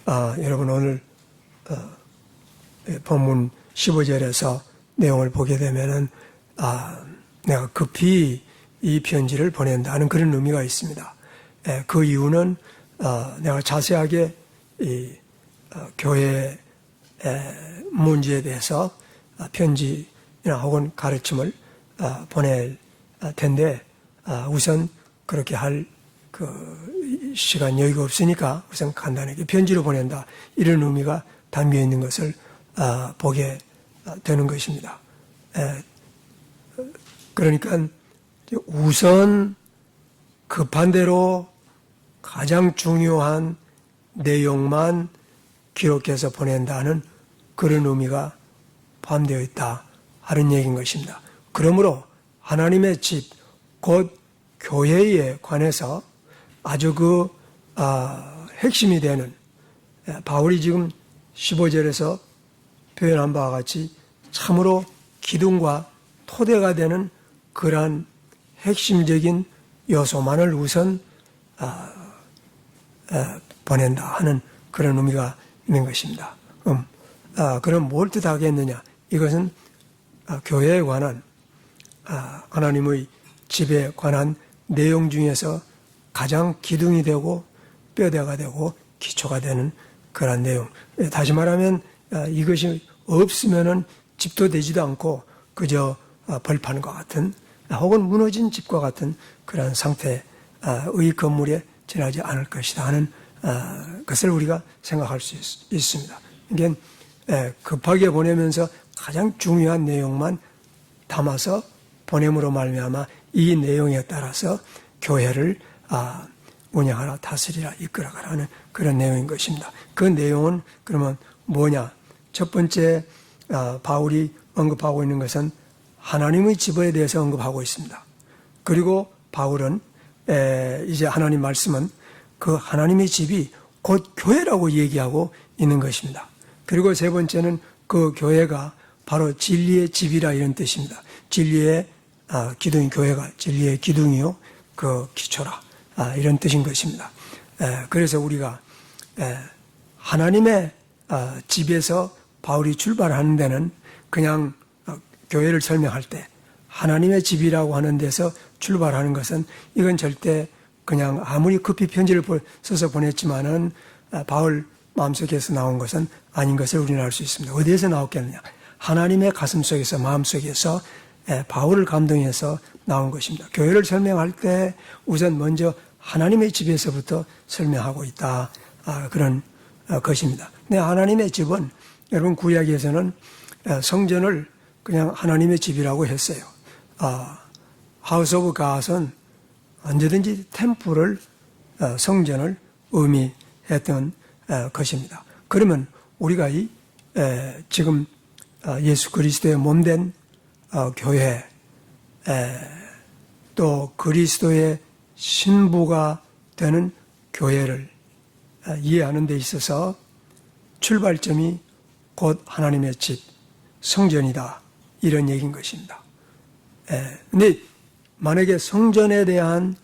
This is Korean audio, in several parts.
여러분 오늘 본문 15절에서 내용을 보게 되면은 내가 급히 이 편지를 보낸다는 그런 의미가 있습니다. 그 이유는 내가 자세하게 이 교회 문제에 대해서 편지나 혹은 가르침을 보낼 텐데 우선 그렇게 할 그 시간 여유가 없으니까 우선 간단하게 편지로 보낸다 이런 의미가 담겨 있는 것을 보게 되는 것입니다. 그러니까 우선 급한 대로 가장 중요한 내용만 기록해서 보낸다는 그런 의미가 포함되어 있다 하는 얘기인 것입니다. 그러므로 하나님의 집, 곧 교회에 관해서 아주 핵심이 되는 바울이 지금 15절에서 표현한 바와 같이 참으로 기둥과 토대가 되는 그러한 핵심적인 요소만을 우선 보낸다 하는 그런 의미가 있는 것입니다. 그럼 뭘 뜻하겠느냐? 이것은 교회에 관한 하나님의 집에 관한 내용 중에서 가장 기둥이 되고 뼈대가 되고 기초가 되는 그런 내용. 다시 말하면 이것이 없으면은 집도 되지도 않고 그저 벌판과 같은 혹은 무너진 집과 같은 그런 상태의 건물에 지나지 않을 것이다 하는 것을 우리가 생각할 수 있습니다. 이게 급하게 보내면서 가장 중요한 내용만 담아서 보냄으로 말미암아 이 내용에 따라서 교회를 운영하라, 다스리라, 이끌어가라는 그런 내용인 것입니다. 그 내용은 그러면 뭐냐? 첫 번째 바울이 언급하고 있는 것은 하나님의 집에 대해서 언급하고 있습니다. 그리고 바울은 이제 하나님 말씀은 그 하나님의 집이 곧 교회라고 얘기하고 있는 것입니다. 그리고 세 번째는 그 교회가 바로 진리의 집이라 이런 뜻입니다. 진리의 기둥이 교회가 진리의 기둥이요 그 기초라 이런 뜻인 것입니다. 그래서 우리가 하나님의 집에서 바울이 출발하는 데는 그냥 교회를 설명할 때 하나님의 집이라고 하는 데서 출발하는 것은 이건 절대 그냥 아무리 급히 편지를 써서 보냈지만은 바울 마음속에서 나온 것은 아닌 것을 우리는 알 수 있습니다. 어디에서 나왔겠느냐? 하나님의 가슴 속에서 마음 속에서 바울을 감동해서 나온 것입니다. 교회를 설명할 때 우선 먼저 하나님의 집에서부터 설명하고 있다. 그런 것입니다. 근데 하나님의 집은 여러분 구약에서는 성전을 그냥 하나님의 집이라고 했어요. 하우스 오브 갓은 언제든지 템플을 성전을 의미했던 것입니다. 그러면 우리가 지금 예수 그리스도의 몸된 교회 또 그리스도의 신부가 되는 교회를 이해하는 데 있어서 출발점이 곧 하나님의 집, 성전이다 이런 얘기인 것입니다. 근데 만약에 성전에 대한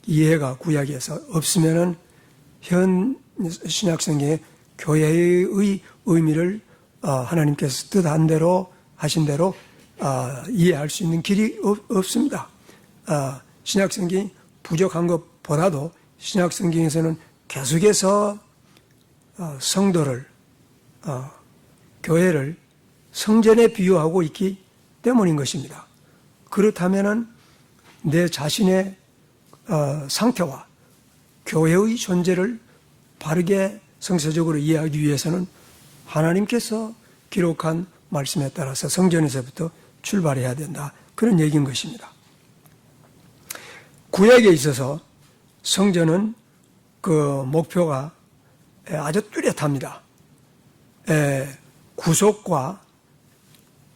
이해가 구약에서 없으면은 현 신약성경의 교회의 의미를 하나님께서 뜻한 대로 하신 대로 이해할 수 있는 길이 없습니다. 신약성경이 부족한 것보다도 신약성경에서는 계속해서 성도를 교회를 성전에 비유하고 있기 때문인 것입니다. 그렇다면은 내 자신의 상태와 교회의 존재를 바르게 성서적으로 이해하기 위해서는 하나님께서 기록한 말씀에 따라서 성전에서부터 출발해야 된다. 그런 얘기인 것입니다. 구약에 있어서 성전은 그 목표가 아주 뚜렷합니다. 구속과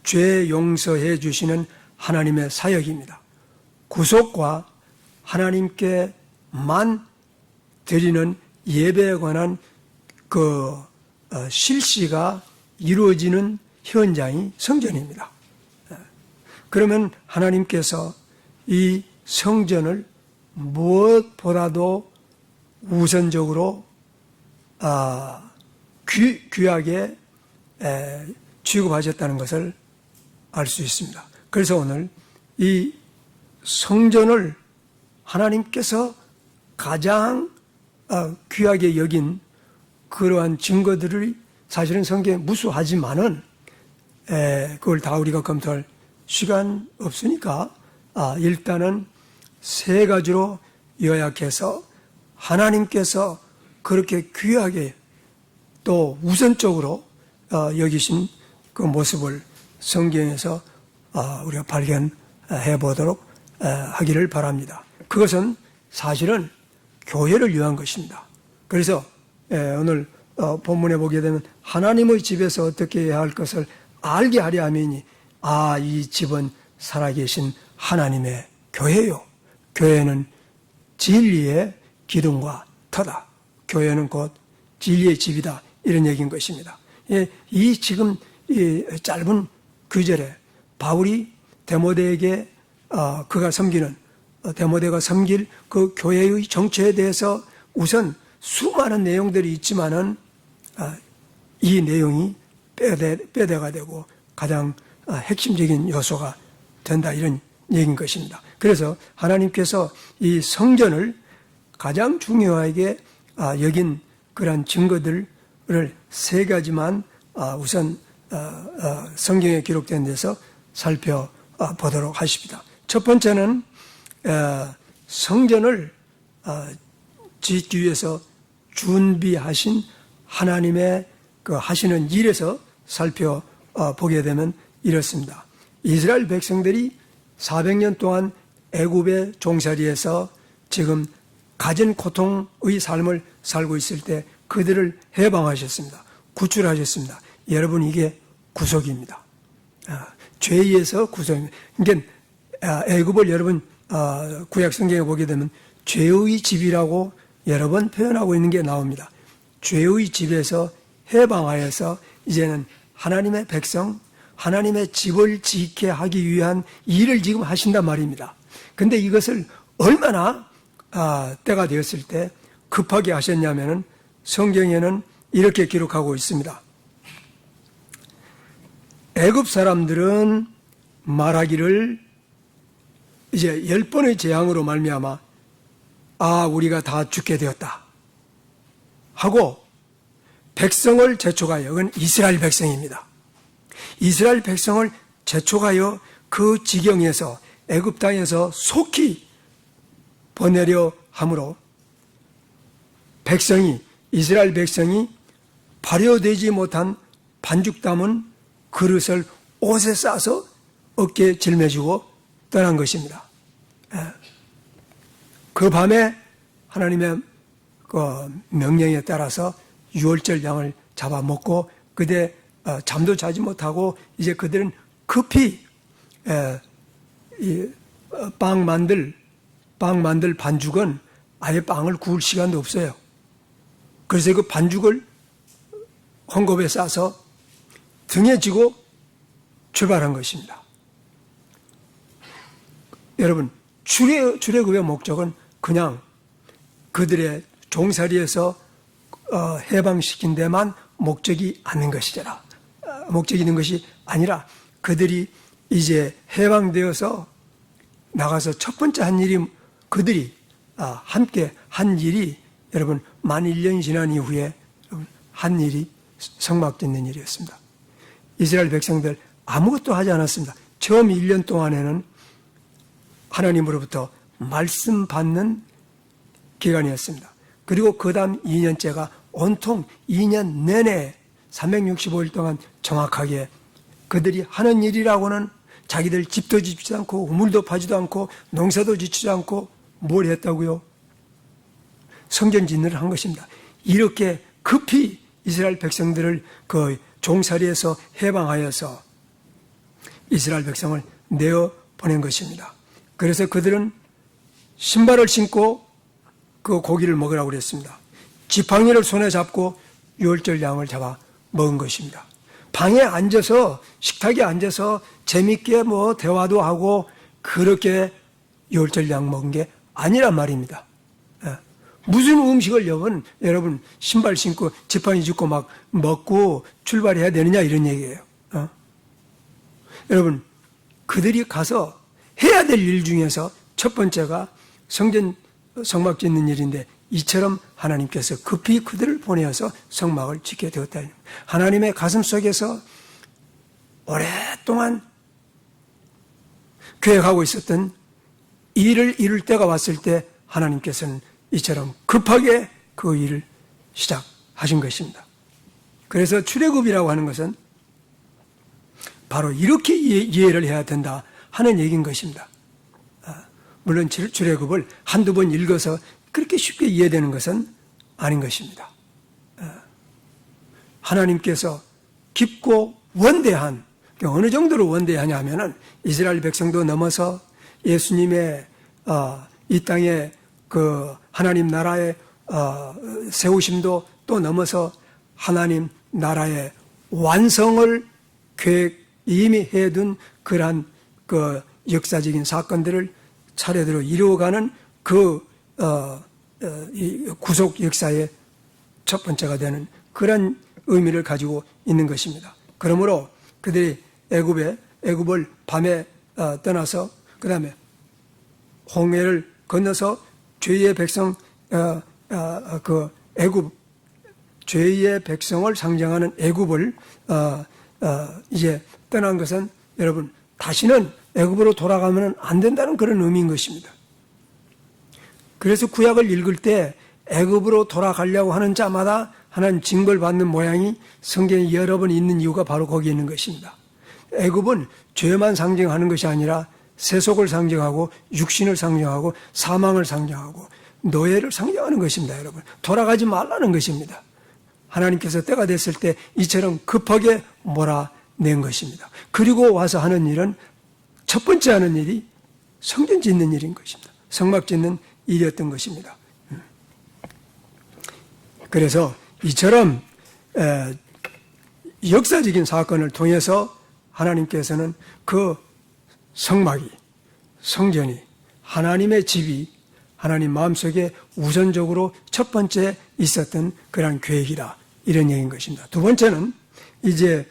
죄 용서해 주시는 하나님의 사역입니다. 구속과 하나님께만 드리는 예배에 관한 그 실시가 이루어지는 현장이 성전입니다. 그러면 하나님께서 이 성전을 무엇보다도 우선적으로 귀하게 취급하셨다는 것을 알 수 있습니다. 그래서 오늘 이 성전을 하나님께서 가장 귀하게 여긴 그러한 증거들을 사실은 성경에 무수하지만은 그걸 다 우리가 검토할 시간 없으니까 일단은 세 가지로 요약해서 하나님께서 그렇게 귀하게 또 우선적으로 여기신 그 모습을 성경에서 우리가 발견해 보도록 하기를 바랍니다. 그것은 사실은 교회를 위한 것입니다. 그래서 오늘 본문에 보게 되면 하나님의 집에서 어떻게 해야 할 것을 알게 하려 함이니 이 집은 살아계신 하나님의 교회요. 교회는 진리의 기둥과 터다. 교회는 곧 진리의 집이다. 이런 얘기인 것입니다. 이 지금 이 짧은 구절에 바울이 데모데에게 그가 섬기는 데모데가 섬길 그 교회의 정체에 대해서 우선 수많은 내용들이 있지만은 이 내용이 뼈대가 되고 가장 핵심적인 요소가 된다 이런 얘기인 것입니다. 그래서 하나님께서 이 성전을 가장 중요하게 여긴 그런 증거들을 세 가지만 우선 성경에 기록된 데서 살펴보도록 하십니다. 첫 번째는 성전을 짓기 위해서 준비하신 하나님의 그 하시는 일에서 살펴보게 되면 이렇습니다. 이스라엘 백성들이 400년 동안 애굽의 종살이에서 지금 가진 고통의 삶을 살고 있을 때 그들을 해방하셨습니다. 구출하셨습니다. 여러분 이게 구속입니다. 죄에서 구속입니다. 그러니까 애굽을 여러분 구약 성경에 보게 되면 죄의 집이라고 여러 번 표현하고 있는 게 나옵니다. 죄의 집에서 해방하여서 이제는 하나님의 백성, 하나님의 집을 지키게 하기 위한 일을 지금 하신단 말입니다. 그런데 이것을 얼마나 때가 되었을 때 급하게 하셨냐면은 성경에는 이렇게 기록하고 있습니다. 애굽 사람들은 말하기를 이제 10번의 재앙으로 말미암아 우리가 다 죽게 되었다 하고 백성을 재촉하여, 그건 이스라엘 백성입니다. 이스라엘 백성을 재촉하여 그 지경에서 애굽 땅에서 속히 보내려 함으로 이스라엘 백성이 발효되지 못한 반죽 담은 그릇을 옷에 싸서 어깨에 짊어지고 떠난 것입니다. 그 밤에 하나님의 그 명령에 따라서 유월절 양을 잡아먹고 그때 잠도 자지 못하고 이제 그들은 급히 빵 만들 반죽은 아예 빵을 구울 시간도 없어요. 그래서 그 반죽을 헝겊에 싸서 등에 지고 출발한 것입니다. 여러분, 출애굽의 목적은 그냥 그들의 종살이에서 해방시킨 데만 목적이 있는 것이 아니라 그들이 이제 해방되어서 나가서 첫 번째 한 일이 그들이 함께 한 일이 여러분 11,000년이 지난 이후에 한 일이 성막짓는 일이었습니다. 이스라엘 백성들 아무것도 하지 않았습니다. 처음 1년 동안에는 하나님으로부터 말씀 받는 기간이었습니다. 그리고 그 다음 2년째가 온통 2년 내내 365일 동안 정확하게 그들이 하는 일이라고는 자기들 집도 짓지 않고 우물도 파지도 않고 농사도 짓지 않고 뭘 했다고요? 성전 짓는 한 것입니다. 이렇게 급히 이스라엘 백성들을 그 종살이에서 해방하여서 이스라엘 백성을 내어 보낸 것입니다. 그래서 그들은 신발을 신고 그 고기를 먹으라고 그랬습니다. 지팡이를 손에 잡고 유월절 양을 잡아 먹은 것입니다. 방에 앉아서 식탁에 앉아서 재밌게 대화도 하고 그렇게 유월절 양 먹은 게 아니란 말입니다. 무슨 음식을 여러분 신발 신고 지팡이 짚고 막 먹고 출발해야 되느냐 이런 얘기예요. 여러분 그들이 가서 해야 될 일 중에서 첫 번째가 성막 짓는 일인데 이처럼 하나님께서 급히 그들을 보내어서 성막을 짓게 되었다. 하나님의 가슴 속에서 오랫동안 계획하고 있었던 일을 이룰 때가 왔을 때 하나님께서는 이처럼 급하게 그 일을 시작하신 것입니다. 그래서 출애굽이라고 하는 것은 바로 이렇게 이해를 해야 된다 하는 얘기인 것입니다. 물론 출애굽을 한두 번 읽어서 그렇게 쉽게 이해되는 것은 아닌 것입니다. 하나님께서 깊고 원대한, 어느 정도로 원대하냐 하면은 이스라엘 백성도 넘어서 예수님의 이 땅에 그 하나님 나라의 세우심도 또 넘어서 하나님 나라의 완성을 이미 해둔 그러한 그 역사적인 사건들을 차례대로 이루어가는 그 구속 역사의 첫 번째가 되는 그런 의미를 가지고 있는 것입니다. 그러므로 그들이 애굽을 밤에 떠나서 그 다음에 홍해를 건너서 죄의 백성 죄의 백성을 상징하는 애굽을 이제 떠난 것은 여러분 다시는 애굽으로 돌아가면 안 된다는 그런 의미인 것입니다. 그래서 구약을 읽을 때 애굽으로 돌아가려고 하는 자마다 하나님 징벌 받는 모양이 성경에 여러 번 있는 이유가 바로 거기에 있는 것입니다. 애굽은 죄만 상징하는 것이 아니라 세속을 상징하고 육신을 상징하고 사망을 상징하고 노예를 상징하는 것입니다. 여러분 돌아가지 말라는 것입니다. 하나님께서 때가 됐을 때 이처럼 급하게 몰아낸 것입니다. 그리고 와서 하는 일은 첫 번째 하는 일이 성전 짓는 일인 것입니다. 성막 짓는 일이었던 것입니다. 그래서 이처럼 역사적인 사건을 통해서 하나님께서는 그 성전이 하나님의 집이 하나님 마음속에 우선적으로 첫 번째 있었던 그런 계획이다 이런 얘기인 것입니다. 두 번째는 이제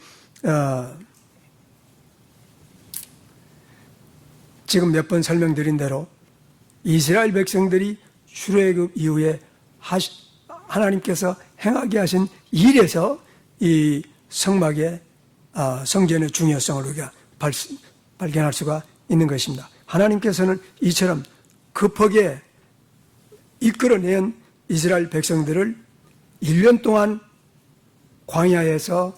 지금 몇 번 설명드린 대로 이스라엘 백성들이 출애굽 이후에 하나님께서 행하게 하신 일에서 이 성막의 성전의 중요성을 우리가 발견할 수가 있는 것입니다. 하나님께서는 이처럼 급하게 이끌어낸 이스라엘 백성들을 1년 동안 광야에서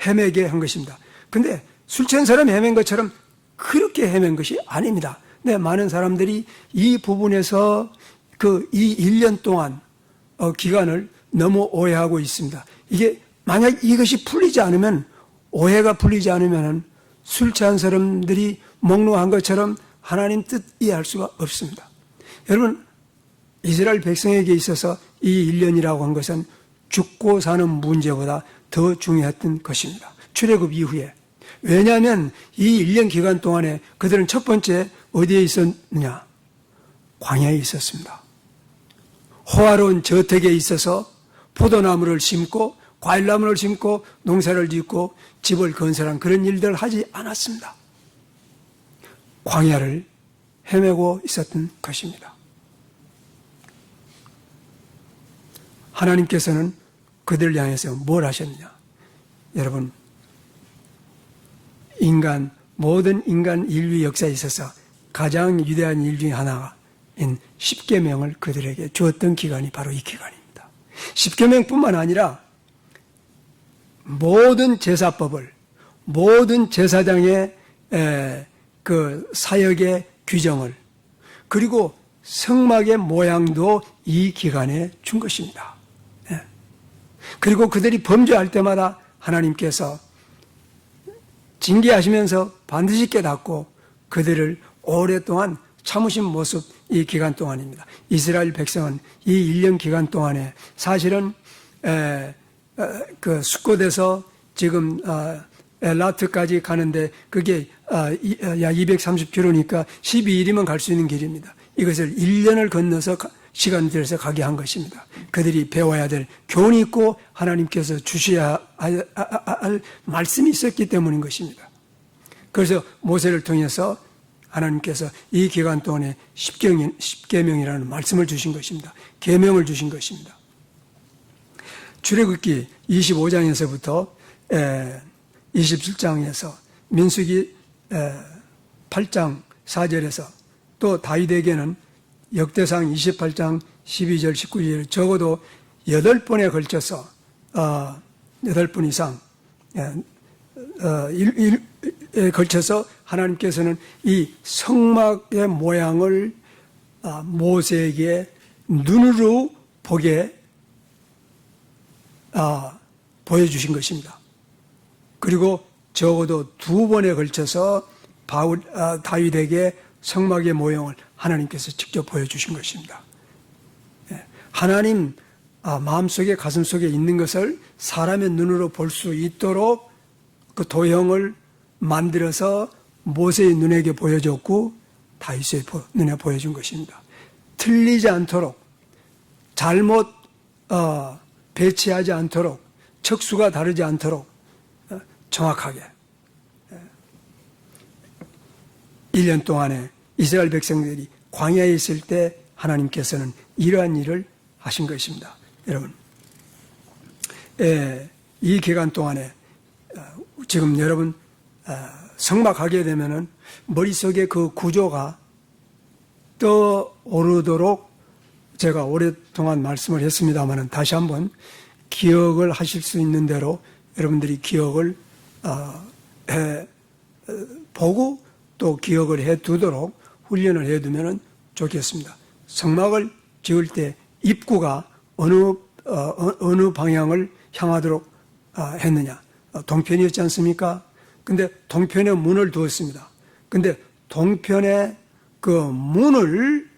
헤매게 한 것입니다. 근데 술 취한 사람이 헤맨 것처럼 그렇게 헤맨 것이 아닙니다. 네, 많은 사람들이 이 부분에서 이 1년 동안 기간을 너무 오해하고 있습니다. 이게 만약 이것이 풀리지 않으면 오해가 풀리지 않으면 술 취한 사람들이 몽롱한 것처럼 하나님 뜻 이해할 수가 없습니다. 여러분 이스라엘 백성에게 있어서 이 1년이라고 한 것은 죽고 사는 문제보다 더 중요했던 것입니다. 출애굽 이후에. 왜냐하면 이 1년 기간 동안에 그들은 첫 번째 어디에 있었느냐? 광야에 있었습니다. 호화로운 저택에 있어서 포도나무를 심고 과일나무를 심고 농사를 짓고 집을 건설한 그런 일들을 하지 않았습니다. 광야를 헤매고 있었던 것입니다. 하나님께서는 그들을 향해서 뭘 하셨느냐? 여러분 모든 인간 인류 역사에 있어서 가장 위대한 일 중에 하나인 십계명을 그들에게 주었던 기간이 바로 이 기간입니다. 십계명뿐만 아니라 모든 제사법을 모든 제사장의 그 사역의 규정을 그리고 성막의 모양도 이 기간에 준 것입니다. 그리고 그들이 범죄할 때마다 하나님께서 징계하시면서 반드시 깨닫고 그들을 오랫동안 참으신 모습 이 기간 동안입니다. 이스라엘 백성은 이 1년 기간 동안에 사실은 그 숙곳에서 지금 엘라트까지 가는데 그게 약 230km니까 12일이면 갈 수 있는 길입니다. 이것을 1년을 건너서 시간이 들여서 가게 한 것입니다. 그들이 배워야 될 교훈이 있고 하나님께서 주셔야 할 말씀이 있었기 때문인 것입니다. 그래서 모세를 통해서 하나님께서 이 기간 동안에 십계명이라는 말씀을 주신 것입니다. 계명을 주신 것입니다. 출애굽기 25장에서부터 27장에서 민수기 8장 4절에서 또 다윗에게는 역대상 28장 12절 19절 적어도 8번에 걸쳐서 8번 이상 에 걸쳐서 하나님께서는 이 성막의 모양을 모세에게 눈으로 보게 보여주신 것입니다. 그리고 적어도 2번에 걸쳐서 다윗에게 성막의 모형을 하나님께서 직접 보여주신 것입니다. 하나님 마음속에 가슴속에 있는 것을 사람의 눈으로 볼 수 있도록 그 도형을 만들어서 모세의 눈에게 보여줬고 다윗의 눈에 보여준 것입니다. 틀리지 않도록 잘못 배치하지 않도록 척수가 다르지 않도록 정확하게 1년 동안에 이스라엘 백성들이 광야에 있을 때 하나님께서는 이러한 일을 하신 것입니다. 여러분, 이 기간 동안에 지금 여러분 성막 가게 되면은 머릿속에 그 구조가 떠오르도록 제가 오랫동안 말씀을 했습니다마는 다시 한번 기억을 하실 수 있는 대로 여러분들이 기억을 보고 또 기억을 해 두도록 훈련을 해 두면 좋겠습니다. 성막을 지을 때 입구가 어느 방향을 향하도록 했느냐? 동편이었지 않습니까? 근데 동편에 문을 두었습니다. 근데 동편에 그 문을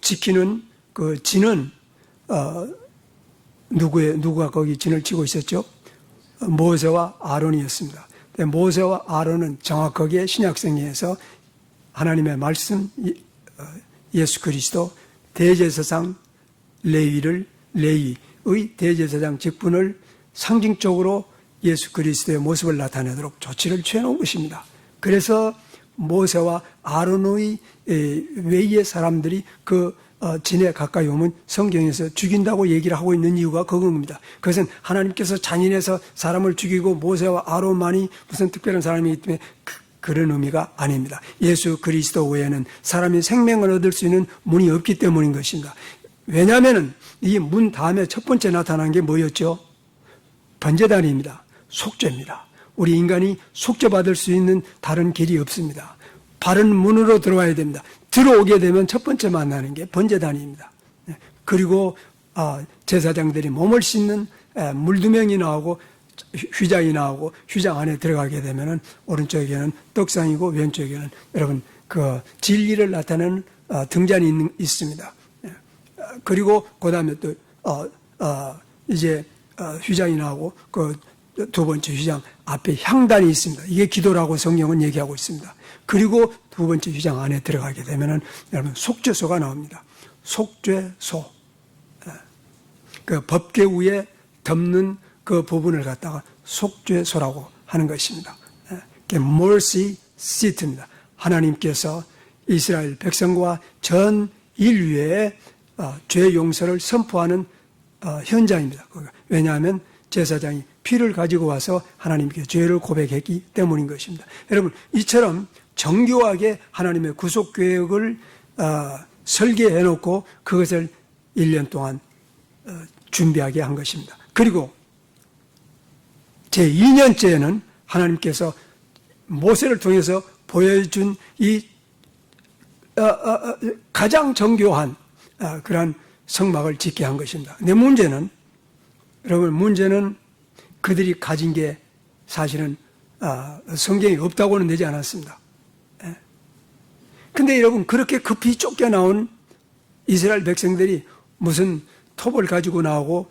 지키는 그 진은 누가 거기 진을 치고 있었죠? 모세와 아론이었습니다. 모세와 아론은 정확하게 신약성경에서 하나님의 말씀 예수 그리스도 대제사장 레위의 대제사장 직분을 상징적으로 예수 그리스도의 모습을 나타내도록 조치를 취해놓은 것입니다. 그래서 모세와 아론의 외의 사람들이 그 진에 가까이 오면 성경에서 죽인다고 얘기를 하고 있는 이유가 그겁니다. 그것은 하나님께서 잔인해서 사람을 죽이고 모세와 아론만이 무슨 특별한 사람이기 때문에 그런 의미가 아닙니다. 예수 그리스도 외에는 사람이 생명을 얻을 수 있는 문이 없기 때문인 것입니다. 왜냐하면 이 문 다음에 첫 번째 나타난 게 뭐였죠? 번제단입니다. 속죄입니다. 우리 인간이 속죄받을 수 있는 다른 길이 없습니다. 바른 문으로 들어와야 됩니다. 들어오게 되면 첫 번째 만나는 게 번제단입니다. 그리고 제사장들이 몸을 씻는 물두멍이 나오고 휘장이 나오고 휘장 안에 들어가게 되면은 오른쪽에는 떡상이고 왼쪽에는 여러분 그 진리를 나타내는 등잔이 있습니다. 그리고 그 다음에 또 이제 휘장이 나오고 그 두 번째 휘장 앞에 향단이 있습니다. 이게 기도라고 성경은 얘기하고 있습니다. 그리고 두 번째 휘장 안에 들어가게 되면은 여러분 속죄소가 나옵니다. 속죄소. 그 법궤 위에 덮는 그 부분을 갖다가 속죄소라고 하는 것입니다. mercy seat입니다. 하나님께서 이스라엘 백성과 전 인류의 죄 용서를 선포하는 현장입니다. 왜냐하면 제사장이 피를 가지고 와서 하나님께 죄를 고백했기 때문인 것입니다. 여러분, 이처럼 정교하게 하나님의 구속 계획을 설계해 놓고 그것을 1년 동안 준비하게 한 것입니다. 그리고 제2년째에는 하나님께서 모세를 통해서 보여준 이 가장 정교한 그러한 성막을 짓게 한 것입니다. 근데 문제는 그들이 가진 게 사실은 성경이 없다고는 내지 않았습니다. 근데 여러분, 그렇게 급히 쫓겨나온 이스라엘 백성들이 무슨 톱을 가지고 나오고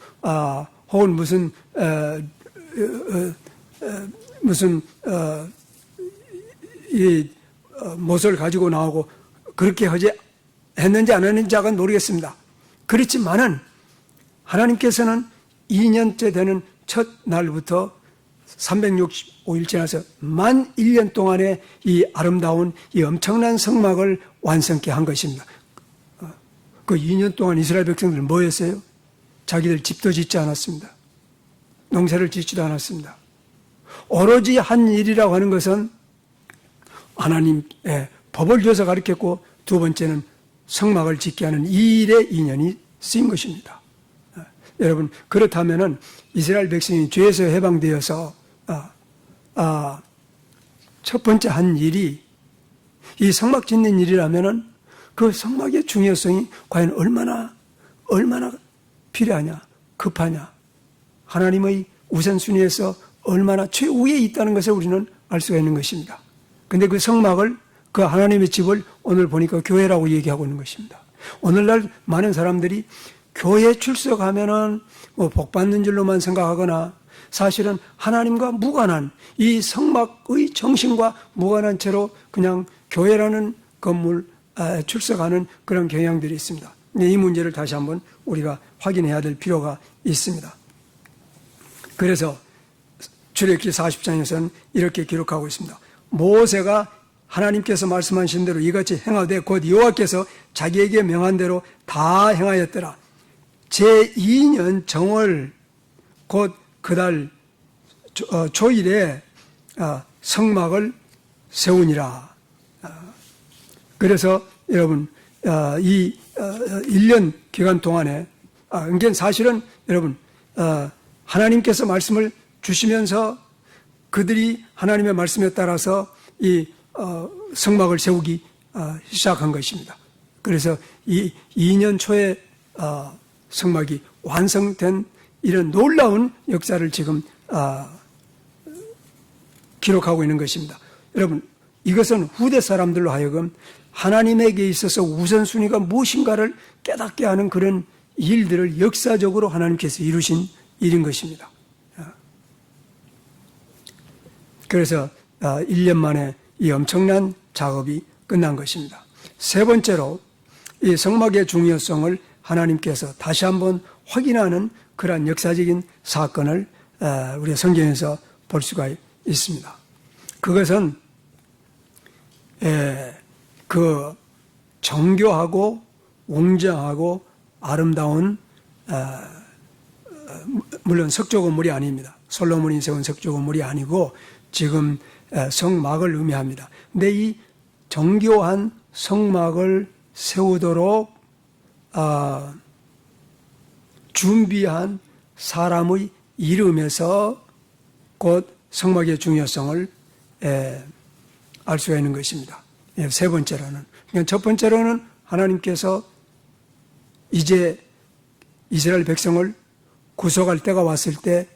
혹은 무슨 이 못을 가지고 나오고 그렇게 하지 했는지 안 했는지는 모르겠습니다. 그렇지만은 하나님께서는 2년째 되는 첫 날부터 365일 지나서 만 1년 동안의 이 아름다운 이 엄청난 성막을 완성케 한 것입니다. 그 2년 동안 이스라엘 백성들 뭐 했어요? 자기들 집도 짓지 않았습니다. 농사를 짓지도 않았습니다. 오로지 한 일이라고 하는 것은 하나님의 법을 줘서 가르쳤고, 두 번째는 성막을 짓게 하는 이 일에 2년이 쓰인 것입니다. 여러분, 그렇다면은 이스라엘 백성이 죄에서 해방되어서 첫 번째 한 일이 이 성막 짓는 일이라면은 그 성막의 중요성이 과연 얼마나 필요하냐, 급하냐, 하나님의 우선순위에서 얼마나 최우위에 있다는 것을 우리는 알 수가 있는 것입니다. 근데 그 성막을, 그 하나님의 집을 오늘 보니까 교회라고 얘기하고 있는 것입니다. 오늘날 많은 사람들이 교회 출석하면은 뭐 복 받는 줄로만 생각하거나, 사실은 하나님과 무관한 이 성막의 정신과 무관한 채로 그냥 교회라는 건물 출석하는 그런 경향들이 있습니다. 이 문제를 다시 한번 우리가 확인해야 될 필요가 있습니다. 그래서 출애굽기 40장에서는 이렇게 기록하고 있습니다. 모세가 하나님께서 말씀하신 대로 이같이 행하되 곧 여호와께서 자기에게 명한 대로 다 행하였더라. 제2년 정월 곧 그달 초일에 성막을 세우니라. 그래서 여러분, 이 1년 기간 동안에, 그러니까 사실은 여러분, 하나님께서 말씀을 주시면서 그들이 하나님의 말씀에 따라서 이 성막을 세우기 시작한 것입니다. 그래서 이 2년 초에 성막이 완성된 이런 놀라운 역사를 지금 기록하고 있는 것입니다. 여러분, 이것은 후대 사람들로 하여금 하나님에게 있어서 우선순위가 무엇인가를 깨닫게 하는 그런 일들을 역사적으로 하나님께서 이루신 일인 것입니다. 그래서 1년 만에 이 엄청난 작업이 끝난 것입니다. 세 번째로 이 성막의 중요성을 하나님께서 다시 한번 확인하는 그러한 역사적인 사건을 우리가 성경에서 볼 수가 있습니다. 그것은 그 정교하고 웅장하고 아름다운, 물론 석조 건물이 아닙니다. 솔로몬이 세운 석조 건물이 아니고 지금 성막을 의미합니다. 근데 이 정교한 성막을 세우도록 준비한 사람의 이름에서 곧 성막의 중요성을 알 수가 있는 것입니다. 세 번째로는, 그러니까 첫 번째로는 하나님께서 이제 이스라엘 백성을 구속할 때가 왔을 때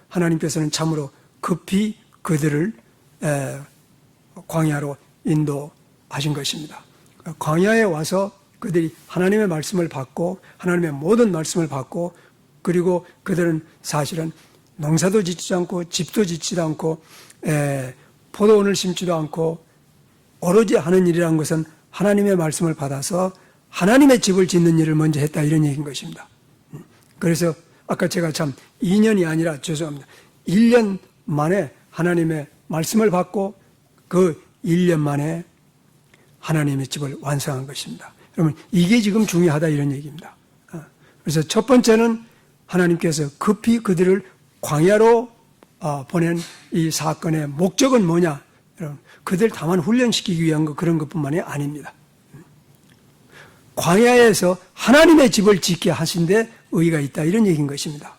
하나님께서는 참으로 급히 그들을 광야로 인도하신 것입니다. 광야에 와서 그들이 하나님의 말씀을 받고 하나님의 모든 말씀을 받고, 그리고 그들은 사실은 농사도 짓지도 않고 집도 짓지도 않고 포도원을 심지도 않고 오로지 하는 일이라는 것은 하나님의 말씀을 받아서 하나님의 집을 짓는 일을 먼저 했다, 이런 얘기인 것입니다. 그래서 아까 제가 참 2년이 아니라 죄송합니다. 1년 만에 하나님의 말씀을 받고 그 1년 만에 하나님의 집을 완성한 것입니다. 여러분, 이게 지금 중요하다, 이런 얘기입니다. 그래서 첫 번째는 하나님께서 급히 그들을 광야로 보낸 이 사건의 목적은 뭐냐? 여러분, 그들 다만 훈련시키기 위한 그런 것뿐만이 아닙니다. 광야에서 하나님의 집을 짓게 하신 데 의의가 있다, 이런 얘기인 것입니다.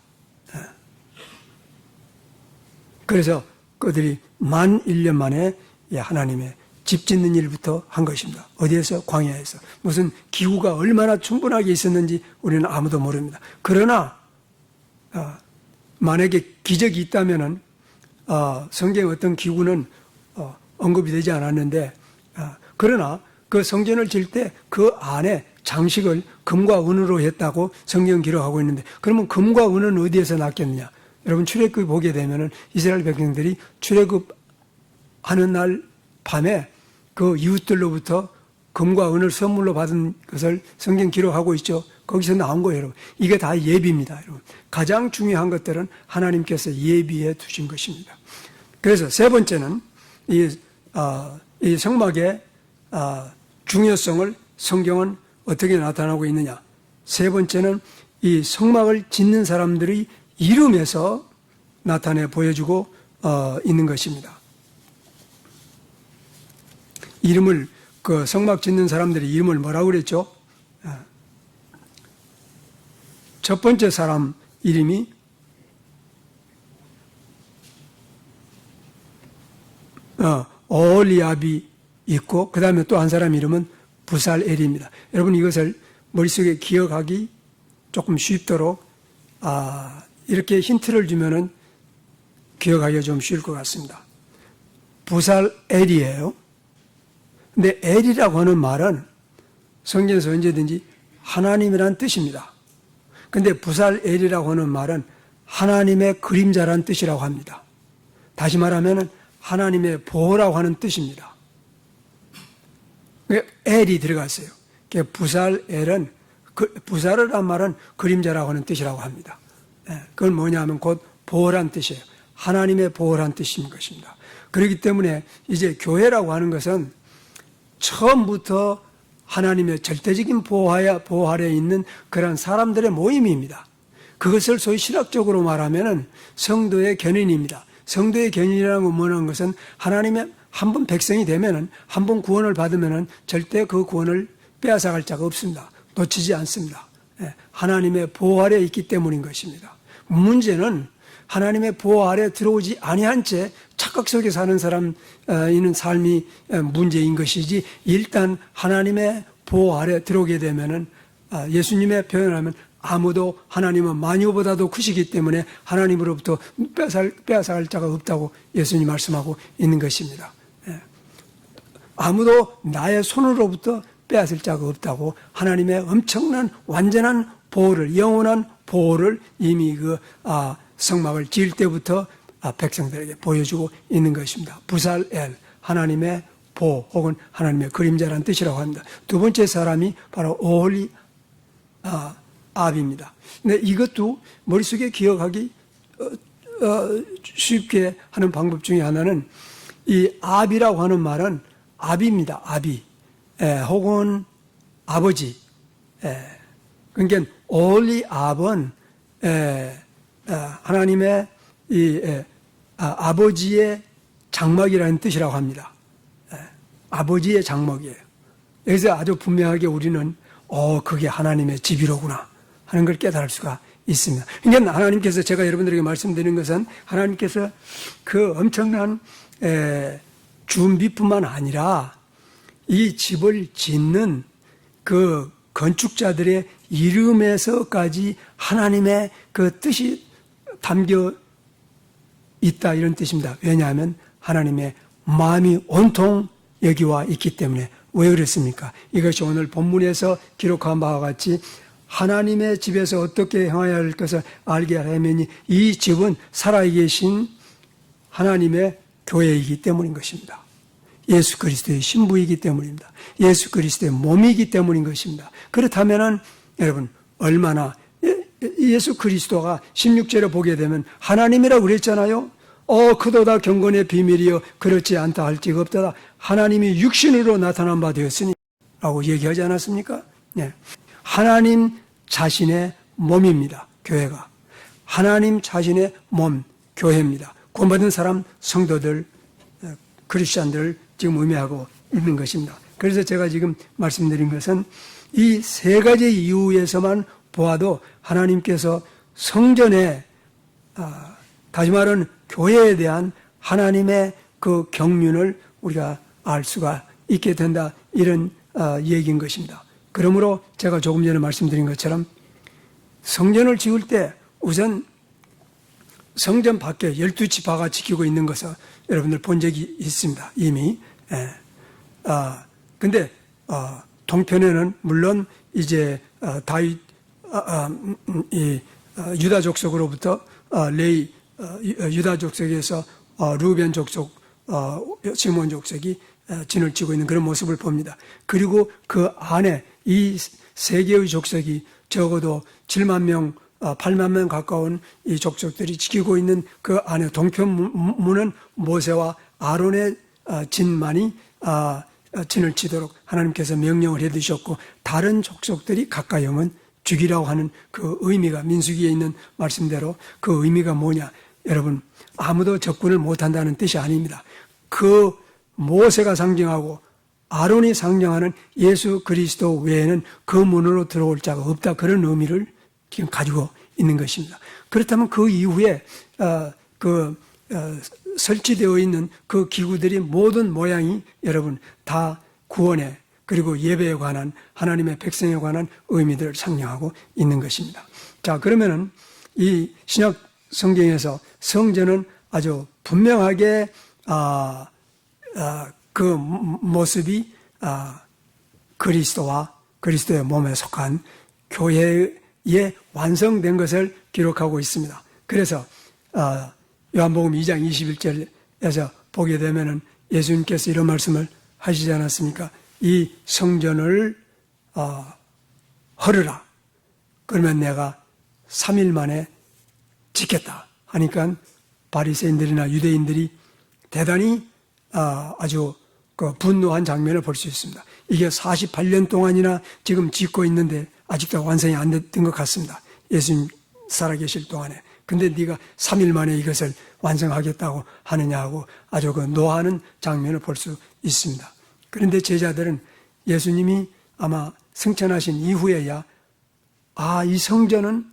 그래서 그들이 만 1년 만에 하나님의 집 짓는 일부터 한 것입니다. 어디에서? 광야에서. 무슨 기후가 얼마나 충분하게 있었는지 우리는 아무도 모릅니다. 그러나 만약에 기적이 있다면은 성경의 어떤 기구는 언급이 되지 않았는데, 그러나 그 성전을 질 때 그 안에 장식을 금과 은으로 했다고 성경 기록하고 있는데, 그러면 금과 은은 어디에서 났겠느냐? 여러분, 출애굽 보게 되면은 이스라엘 백성들이 출애굽 하는 날 밤에 그 이웃들로부터 금과 은을 선물로 받은 것을 성경 기록하고 있죠. 거기서 나온 거예요, 여러분. 이게 다 예비입니다, 여러분. 가장 중요한 것들은 하나님께서 예비해 두신 것입니다. 그래서 세 번째는 이 성막의 중요성을 성경은 어떻게 나타나고 있느냐. 세 번째는 이 성막을 짓는 사람들의 이름에서 나타내 보여주고 있는 것입니다. 이름을, 그 성막 짓는 사람들의 이름을 뭐라고 그랬죠? 첫 번째 사람 이름이 오홀리압이 있고, 그 다음에 또 한 사람 이름은 부살엘입니다. 여러분, 이것을 머릿속에 기억하기 조금 쉽도록 이렇게 힌트를 주면은 기억하기가 좀 쉬울 것 같습니다. 부살엘이에요. 근데 엘이라고 하는 말은 성경에서 언제든지 하나님이란 뜻입니다. 근데 부살엘이라고 하는 말은 하나님의 그림자란 뜻이라고 합니다. 다시 말하면 하나님의 보호라고 하는 뜻입니다. 엘이 들어갔어요. 부살엘은, 부살이란 말은 그림자라고 하는 뜻이라고 합니다. 그건 뭐냐면 곧 보호란 뜻이에요. 하나님의 보호란 뜻인 것입니다. 그렇기 때문에 이제 교회라고 하는 것은 처음부터 하나님의 절대적인 보호 아래에 있는 그런 사람들의 모임입니다. 그것을 소위 신학적으로 말하면 성도의 견인입니다. 성도의 견인이라는 건 뭐라는 것은 하나님의 한 번 백성이 되면은, 한 번 구원을 받으면은 절대 그 구원을 빼앗아갈 자가 없습니다. 놓치지 않습니다. 하나님의 보호 아래에 있기 때문인 것입니다. 문제는 하나님의 보호 아래에 들어오지 아니한 채 착각 속에 사는 사람 이는 삶이 문제인 것이지, 일단 하나님의 보호 아래에 들어오게 되면은 예수님의 표현을 하면 아무도, 하나님은 마녀보다도 크시기 때문에 하나님으로부터 빼앗아갈 자가 없다고 예수님이 말씀하고 있는 것입니다. 아무도 나의 손으로부터 빼앗을 자가 없다고 하나님의 엄청난 완전한 보호를, 영원한 보호를 이미 성막을 지을 때부터 백성들에게 보여주고 있는 것입니다. 부살엘, 하나님의 보호 혹은 하나님의 그림자라는 뜻이라고 합니다. 두 번째 사람이 바로 오홀리압입니다. 근데 이것도 머릿속에 기억하기 쉽게 하는 방법 중에 하나는 이 압이라고 하는 말은 아비입니다. 아비. 혹은 아버지. 그러니까 오홀리압은 하나님의 아버지의 장막이라는 뜻이라고 합니다. 아버지의 장막이에요. 여기서 아주 분명하게 우리는 그게 하나님의 집이로구나 하는 걸 깨달을 수가 있습니다. 그러니까 하나님께서, 제가 여러분들에게 말씀드리는 것은 하나님께서 그 엄청난 준비뿐만 아니라 이 집을 짓는 그 건축자들의 이름에서까지 하나님의 그 뜻이 담겨 있다, 이런 뜻입니다. 왜냐하면 하나님의 마음이 온통 여기와 있기 때문에. 왜 그랬습니까? 이것이 오늘 본문에서 기록한 바와 같이 하나님의 집에서 어떻게 행해야 할 것을 알게 하려면 이 집은 살아계신 하나님의 교회이기 때문인 것입니다. 예수 그리스도의 신부이기 때문입니다. 예수 그리스도의 몸이기 때문인 것입니다. 그렇다면은 여러분, 얼마나 예수 그리스도가 16절에 보게 되면 하나님이라고 그랬잖아요. 그도다 경건의 비밀이여 그렇지 않다 할 즉 없다다. 하나님이 육신으로 나타난 바 되었으니 라고 얘기하지 않았습니까? 네. 하나님 자신의 몸입니다. 교회가. 하나님 자신의 몸, 교회입니다. 구원받은 사람, 성도들, 크리스찬들을 지금 의미하고 있는 것입니다. 그래서 제가 지금 말씀드린 것은 이 세 가지 이유에서만 보아도 하나님께서 성전에, 다시 말하면 교회에 대한 하나님의 그 경륜을 우리가 알 수가 있게 된다, 이런 얘기인 것입니다. 그러므로 제가 조금 전에 말씀드린 것처럼 성전을 지을 때 우선 성전 밖에 12지파가 지키고 있는 것을 여러분들 본 적이 있습니다, 이미. 근데 동편에는 물론 이제 다윗, 유다 족속으로부터 유다 족속에서 루벤 족속, 시몬 족속이 진을 치고 있는 그런 모습을 봅니다. 그리고 그 안에 이 세 개의 족속이 적어도 7만 명, 8만 명 가까운 이 족속들이 지키고 있는 그 안에 동편문은 모세와 아론의 진만이 진을 치도록 하나님께서 명령을 해두셨고, 다른 족속들이 가까이 오면 죽이라고 하는 그 의미가, 민수기에 있는 말씀대로 그 의미가 뭐냐? 여러분, 아무도 접근을 못한다는 뜻이 아닙니다. 그 모세가 상징하고 아론이 상징하는 예수 그리스도 외에는 그 문으로 들어올 자가 없다, 그런 의미를 지금 가지고 있는 것입니다. 그렇다면 그 이후에 설치되어 있는 그 기구들이 모든 모양이 여러분 다 구원에, 그리고 예배에 관한, 하나님의 백성에 관한 의미들을 상징하고 있는 것입니다. 자, 그러면은 이 신약 성경에서 성전은 아주 분명하게 그 모습이 그리스도와 그리스도의 몸에 속한 교회에 완성된 것을 기록하고 있습니다. 그래서 요한복음 2장 21절에서 보게 되면은 예수님께서 이런 말씀을 하시지 않았습니까? 이 성전을 헐으라. 그러면 내가 3일 만에 짓겠다 하니까 바리새인들이나 유대인들이 대단히 아주 분노한 장면을 볼 수 있습니다. 이게 48년 동안이나 지금 짓고 있는데 아직도 완성이 안 된 것 같습니다. 예수님 살아계실 동안에. 근데 네가 3일 만에 이것을 완성하겠다고 하느냐 하고 아주 그 노하는 장면을 볼 수 있습니다. 그런데 제자들은 예수님이 아마 승천하신 이후에야 이 성전은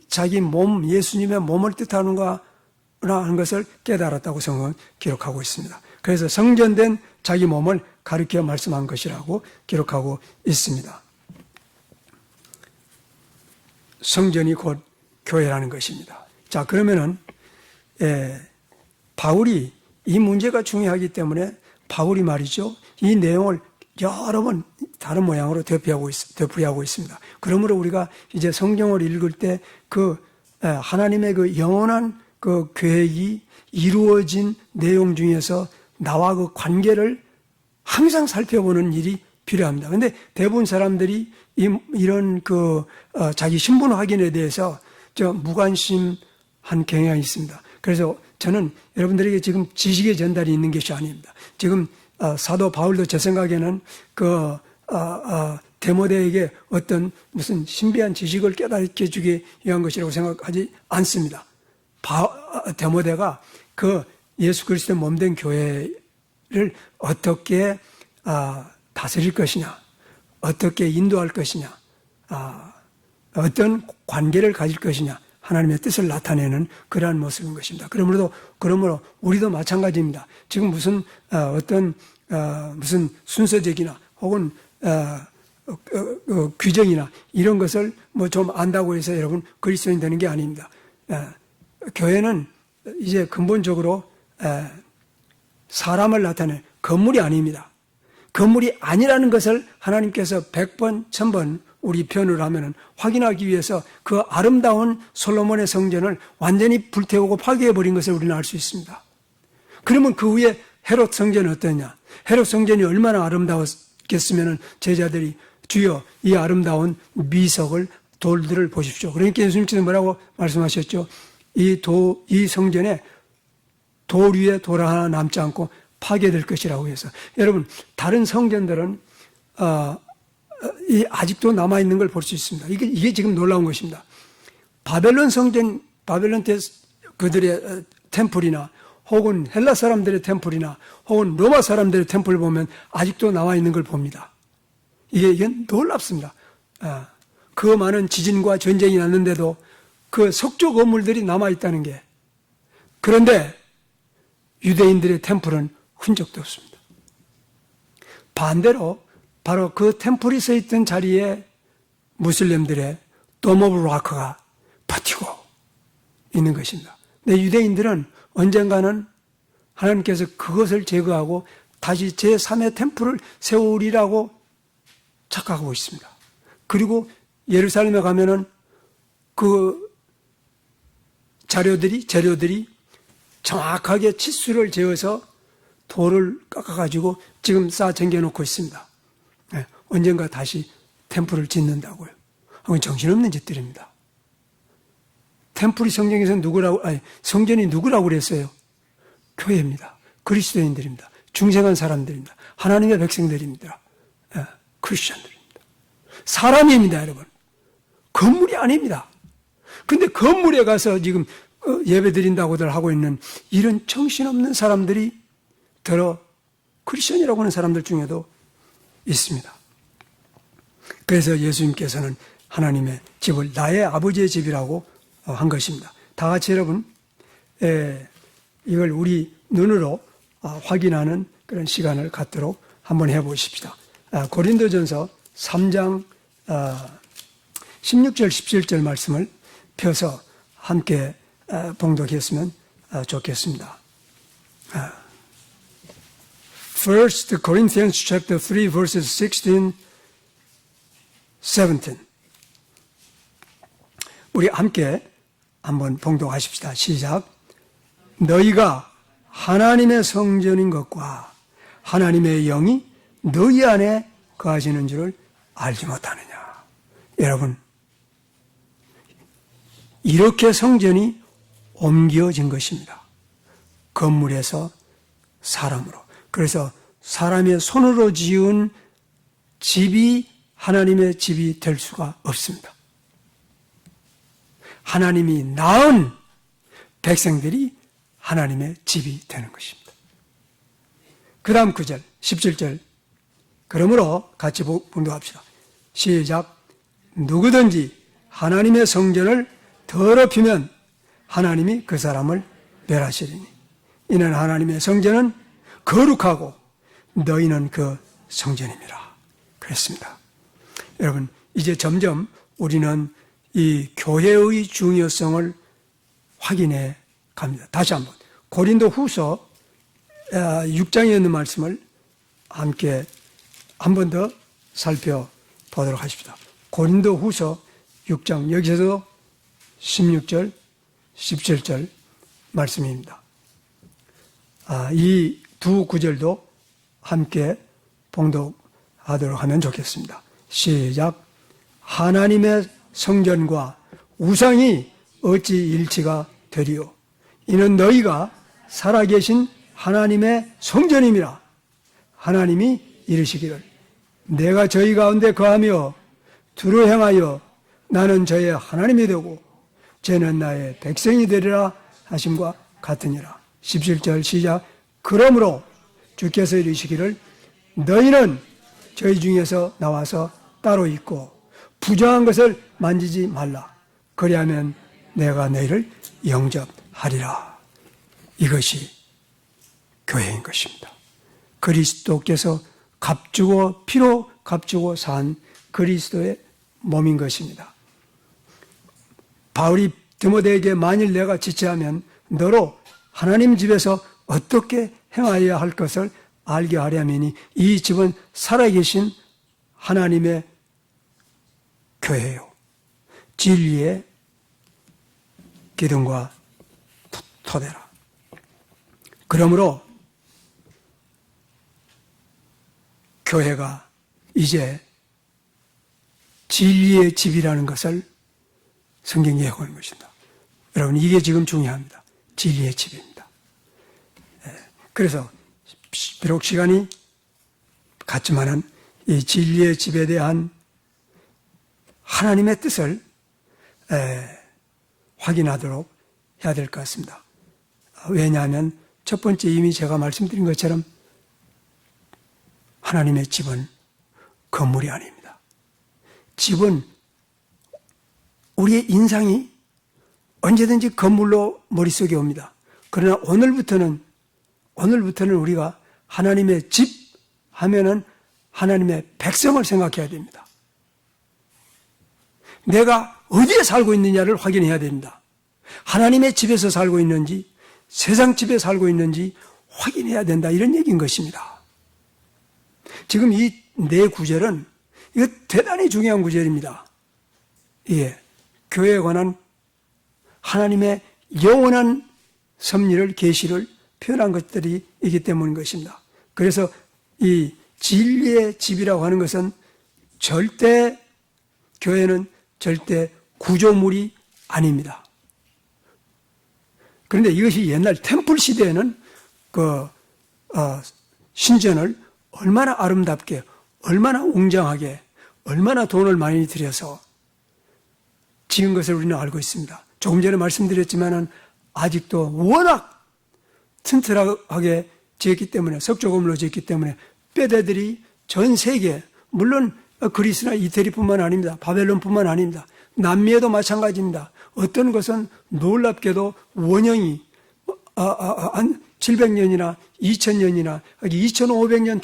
자기 몸, 예수님의 몸을 뜻하는가 하는 것을 깨달았다고 성경은 기록하고 있습니다. 그래서 성전된 자기 몸을 가리켜 말씀한 것이라고 기록하고 있습니다. 성전이 곧 교회라는 것입니다. 자, 그러면은 바울이 이 문제가 중요하기 때문에 바울이 말이죠, 이 내용을 여러 번 다른 모양으로 되풀이하고 있습니다. 그러므로 우리가 이제 성경을 읽을 때 그 하나님의 그 영원한 그 계획이 이루어진 내용 중에서 나와 그 관계를 항상 살펴보는 일이 필요합니다. 그런데 대부분 사람들이 이런 자기 신분 확인에 대해서 무관심한 경향이 있습니다. 그래서 저는 여러분들에게 지금 지식의 전달이 있는 것이 아닙니다. 지금 사도 바울도 제 생각에는 데모데에게 어떤 무슨 신비한 지식을 깨닫게 주기 위한 것이라고 생각하지 않습니다. 데모데가 그 예수 그리스도의 몸된 교회를 어떻게 다스릴 것이냐, 어떻게 인도할 것이냐, 어떤 관계를 가질 것이냐, 하나님의 뜻을 나타내는 그러한 모습인 것입니다. 그러므로 우리도 마찬가지입니다. 지금 무슨 무슨 순서적이나 혹은 규정이나 이런 것을 뭐 좀 안다고 해서 여러분 그리스도인 되는 게 아닙니다. 교회는 이제 근본적으로 사람을 나타내는 건물이 아닙니다. 건물이 아니라는 것을 하나님께서 100번, 1000번 우리 변호를 하면은 확인하기 위해서 그 아름다운 솔로몬의 성전을 완전히 불태우고 파괴해버린 것을 우리는 알 수 있습니다. 그러면 그 후에 헤롯 성전은 어떠냐? 헤롯 성전이 얼마나 아름다웠겠으면은 제자들이 주여 이 아름다운 미석을 돌들을 보십시오. 그러니까 예수님께서 뭐라고 말씀하셨죠? 이 성전에 돌 위에 돌 하나 남지 않고 파괴될 것이라고 해서. 여러분, 다른 성전들은 아직도 남아있는 걸 볼 수 있습니다. 이게 지금 놀라운 것입니다. 바벨론 성전, 바벨론 그들의 템플이나 혹은 헬라 사람들의 템플이나 혹은 로마 사람들의 템플을 보면 아직도 남아있는 걸 봅니다. 이게 놀랍습니다. 그 많은 지진과 전쟁이 났는데도 그 석조 건물들이 남아있다는 게. 그런데 유대인들의 템플은 흔적도 없습니다. 반대로 바로 그 템플이 서 있던 자리에 무슬림들의 Dome of Rock가 버티고 있는 것입니다. 근데 유대인들은 언젠가는 하나님께서 그것을 제거하고 다시 제3의 템플을 세우리라고 착각하고 있습니다. 그리고 예루살렘에 가면은 그 재료들이 정확하게 치수를 재어서 돌을 깎아가지고 지금 쌓아 챙겨놓고 있습니다. 예, 언젠가 다시 템플을 짓는다고요. 그건 정신없는 짓들입니다. 템플이 성경에서 성전이 누구라고 그랬어요? 교회입니다. 그리스도인들입니다. 중생한 사람들입니다. 하나님의 백성들입니다. 예, 크리스천들입니다. 사람입니다, 여러분. 건물이 아닙니다. 근데 건물에 가서 지금 예배 드린다고들 하고 있는 이런 정신없는 사람들이 더러 크리스천이라고 하는 사람들 중에도 있습니다. 그래서 예수님께서는 하나님의 집을 나의 아버지의 집이라고 한 것입니다. 다 같이 여러분 이걸 우리 눈으로 확인하는 그런 시간을 갖도록 한번 해보십시다. 고린도전서 3장 16절 17절 말씀을 펴서 함께 봉독했으면 좋겠습니다. First Corinthians chapter 3 verses 16, 17. 우리 함께 한번 봉독하십시다. 시작. 너희가 하나님의 성전인 것과 하나님의 영이 너희 안에 거하시는 줄을 알지 못하느냐. 여러분, 이렇게 성전이 옮겨진 것입니다. 건물에서 사람으로. 그래서 사람의 손으로 지은 집이 하나님의 집이 될 수가 없습니다. 하나님이 낳은 백성들이 하나님의 집이 되는 것입니다. 그 다음 9절, 17절. 그러므로 같이 봉독합시다. 시작. 누구든지 하나님의 성전을 더럽히면 하나님이 그 사람을 멸하시리니 이는 하나님의 성전은 거룩하고 너희는 그 성전임이라 그랬습니다. 여러분, 이제 점점 우리는 이 교회의 중요성을 확인해 갑니다. 다시 한번 고린도 후서 6장에 있는 말씀을 함께 한 번 더 살펴보도록 하십시다. 고린도 후서 6장, 여기서도 16절, 17절 말씀입니다. 이 두 구절도 함께 봉독하도록 하면 좋겠습니다. 시작. 하나님의 성전과 우상이 어찌 일치가 되리요? 이는 너희가 살아계신 하나님의 성전임이라. 하나님이 이르시기를 내가 저희 가운데 거하며 두루 행하여 나는 저의 하나님이 되고 쟤는 나의 백성이 되리라 하심과 같으니라. 17절 시작. 그러므로 주께서 이르시기를 너희는 저희 중에서 나와서 따로 있고 부정한 것을 만지지 말라. 그리하면 내가 너희를 영접하리라. 이것이 교회인 것입니다. 그리스도께서 값주고 피로 값주고 산 그리스도의 몸인 것입니다. 바울이 디모데에게 만일 내가 지체하면 너로 하나님 집에서 어떻게 행하여야 할 것을 알게 하려면이 이 집은 살아계신 하나님의 교회요. 진리의 기둥과 토대라. 그러므로 교회가 이제 진리의 집이라는 것을 성경이 예고하는 것입니다. 여러분, 이게 지금 중요합니다. 진리의 집입니다. 그래서 비록 시간이 갔지만은 이 진리의 집에 대한 하나님의 뜻을 확인하도록 해야 될 것 같습니다. 왜냐하면 첫 번째 이미 제가 말씀드린 것처럼 하나님의 집은 건물이 아닙니다. 집은 우리의 인상이 언제든지 건물로 머릿속에 옵니다. 그러나 오늘부터는 우리가 하나님의 집 하면은 하나님의 백성을 생각해야 됩니다. 내가 어디에 살고 있느냐를 확인해야 됩니다. 하나님의 집에서 살고 있는지 세상 집에 살고 있는지 확인해야 된다, 이런 얘기인 것입니다. 지금 이 네 구절은 이거 대단히 중요한 구절입니다. 예, 교회에 관한 하나님의 영원한 섭리를, 계시를 표현한 것들이 있기 때문인 것입니다. 그래서 이 진리의 집이라고 하는 것은 교회는 절대 구조물이 아닙니다. 그런데 이것이 옛날 템플 시대에는 신전을 얼마나 아름답게, 얼마나 웅장하게, 얼마나 돈을 많이 들여서 지은 것을 우리는 알고 있습니다. 조금 전에 말씀드렸지만은 아직도 워낙 튼튼하게 지었기 때문에, 석조건물로 지었기 때문에 뼈대들이 전 세계, 물론 그리스나 이태리뿐만 아닙니다. 바벨론뿐만 아닙니다. 남미에도 마찬가지입니다. 어떤 것은 놀랍게도 원형이 700년이나 2000년이나 2500년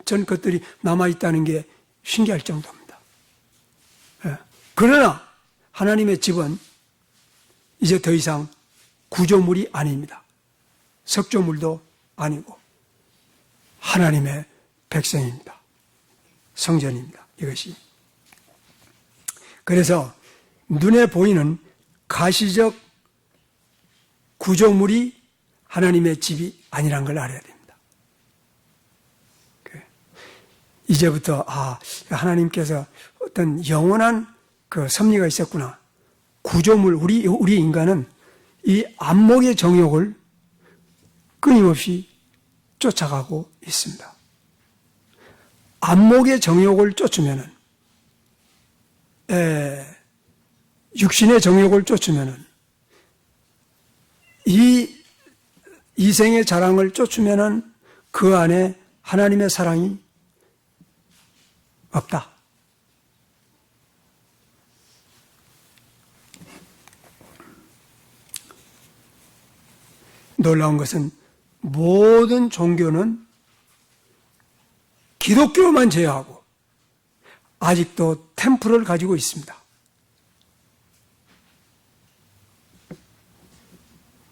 전 것들이 남아있다는 게 신기할 정도입니다. 그러나 하나님의 집은 이제 더 이상 구조물이 아닙니다. 석조물도 아니고 하나님의 백성입니다. 성전입니다. 이것이. 그래서 눈에 보이는 가시적 구조물이 하나님의 집이 아니란 걸 알아야 됩니다. 이제부터 하나님께서 어떤 영원한 그 섭리가 있었구나. 구조물, 우리 인간은 이 안목의 정욕을 끊임없이 쫓아가고 있습니다. 안목의 정욕을 쫓으면은, 육신의 정욕을 쫓으면은, 이 이생의 자랑을 쫓으면은 그 안에 하나님의 사랑이 없다. 놀라운 것은 모든 종교는 기독교만 제외하고 아직도 템플을 가지고 있습니다.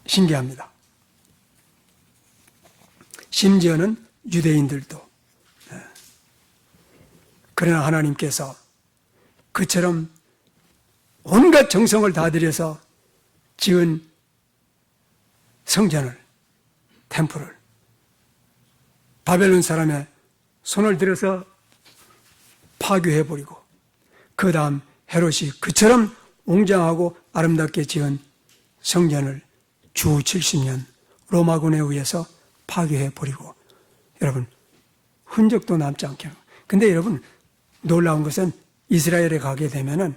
신기합니다. 심지어는 유대인들도. 그러나 하나님께서 그처럼 온갖 정성을 다 들여서 지은 성전을, 템플을 바벨론 사람의 손을 들여서 파괴해버리고 그 다음 헤롯이 그처럼 웅장하고 아름답게 지은 성전을 주 70년 로마군에 의해서 파괴해버리고, 여러분 흔적도 남지 않게. 근데 여러분 놀라운 것은 이스라엘에 가게 되면은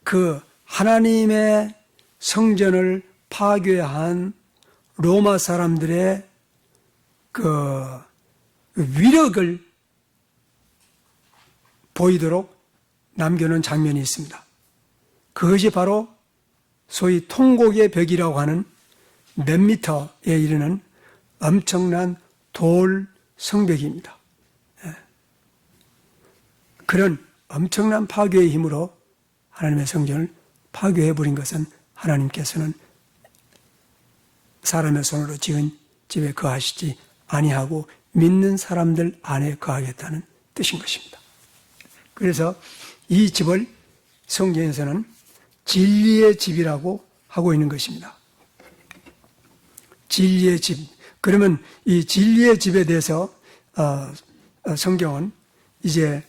그 하나님의 성전을 파괴한 로마 사람들의 그 위력을 보이도록 남겨놓은 장면이 있습니다. 그것이 바로 소위 통곡의 벽이라고 하는 몇 미터에 이르는 엄청난 돌 성벽입니다. 그런 엄청난 파괴의 힘으로 하나님의 성전을 파괴해버린 것은 하나님께서는 사람의 손으로 지은 집에 거하시지 아니하고 믿는 사람들 안에 거하겠다는 뜻인 것입니다. 그래서 이 집을 성경에서는 진리의 집이라고 하고 있는 것입니다. 진리의 집. 그러면 이 진리의 집에 대해서 성경은 이제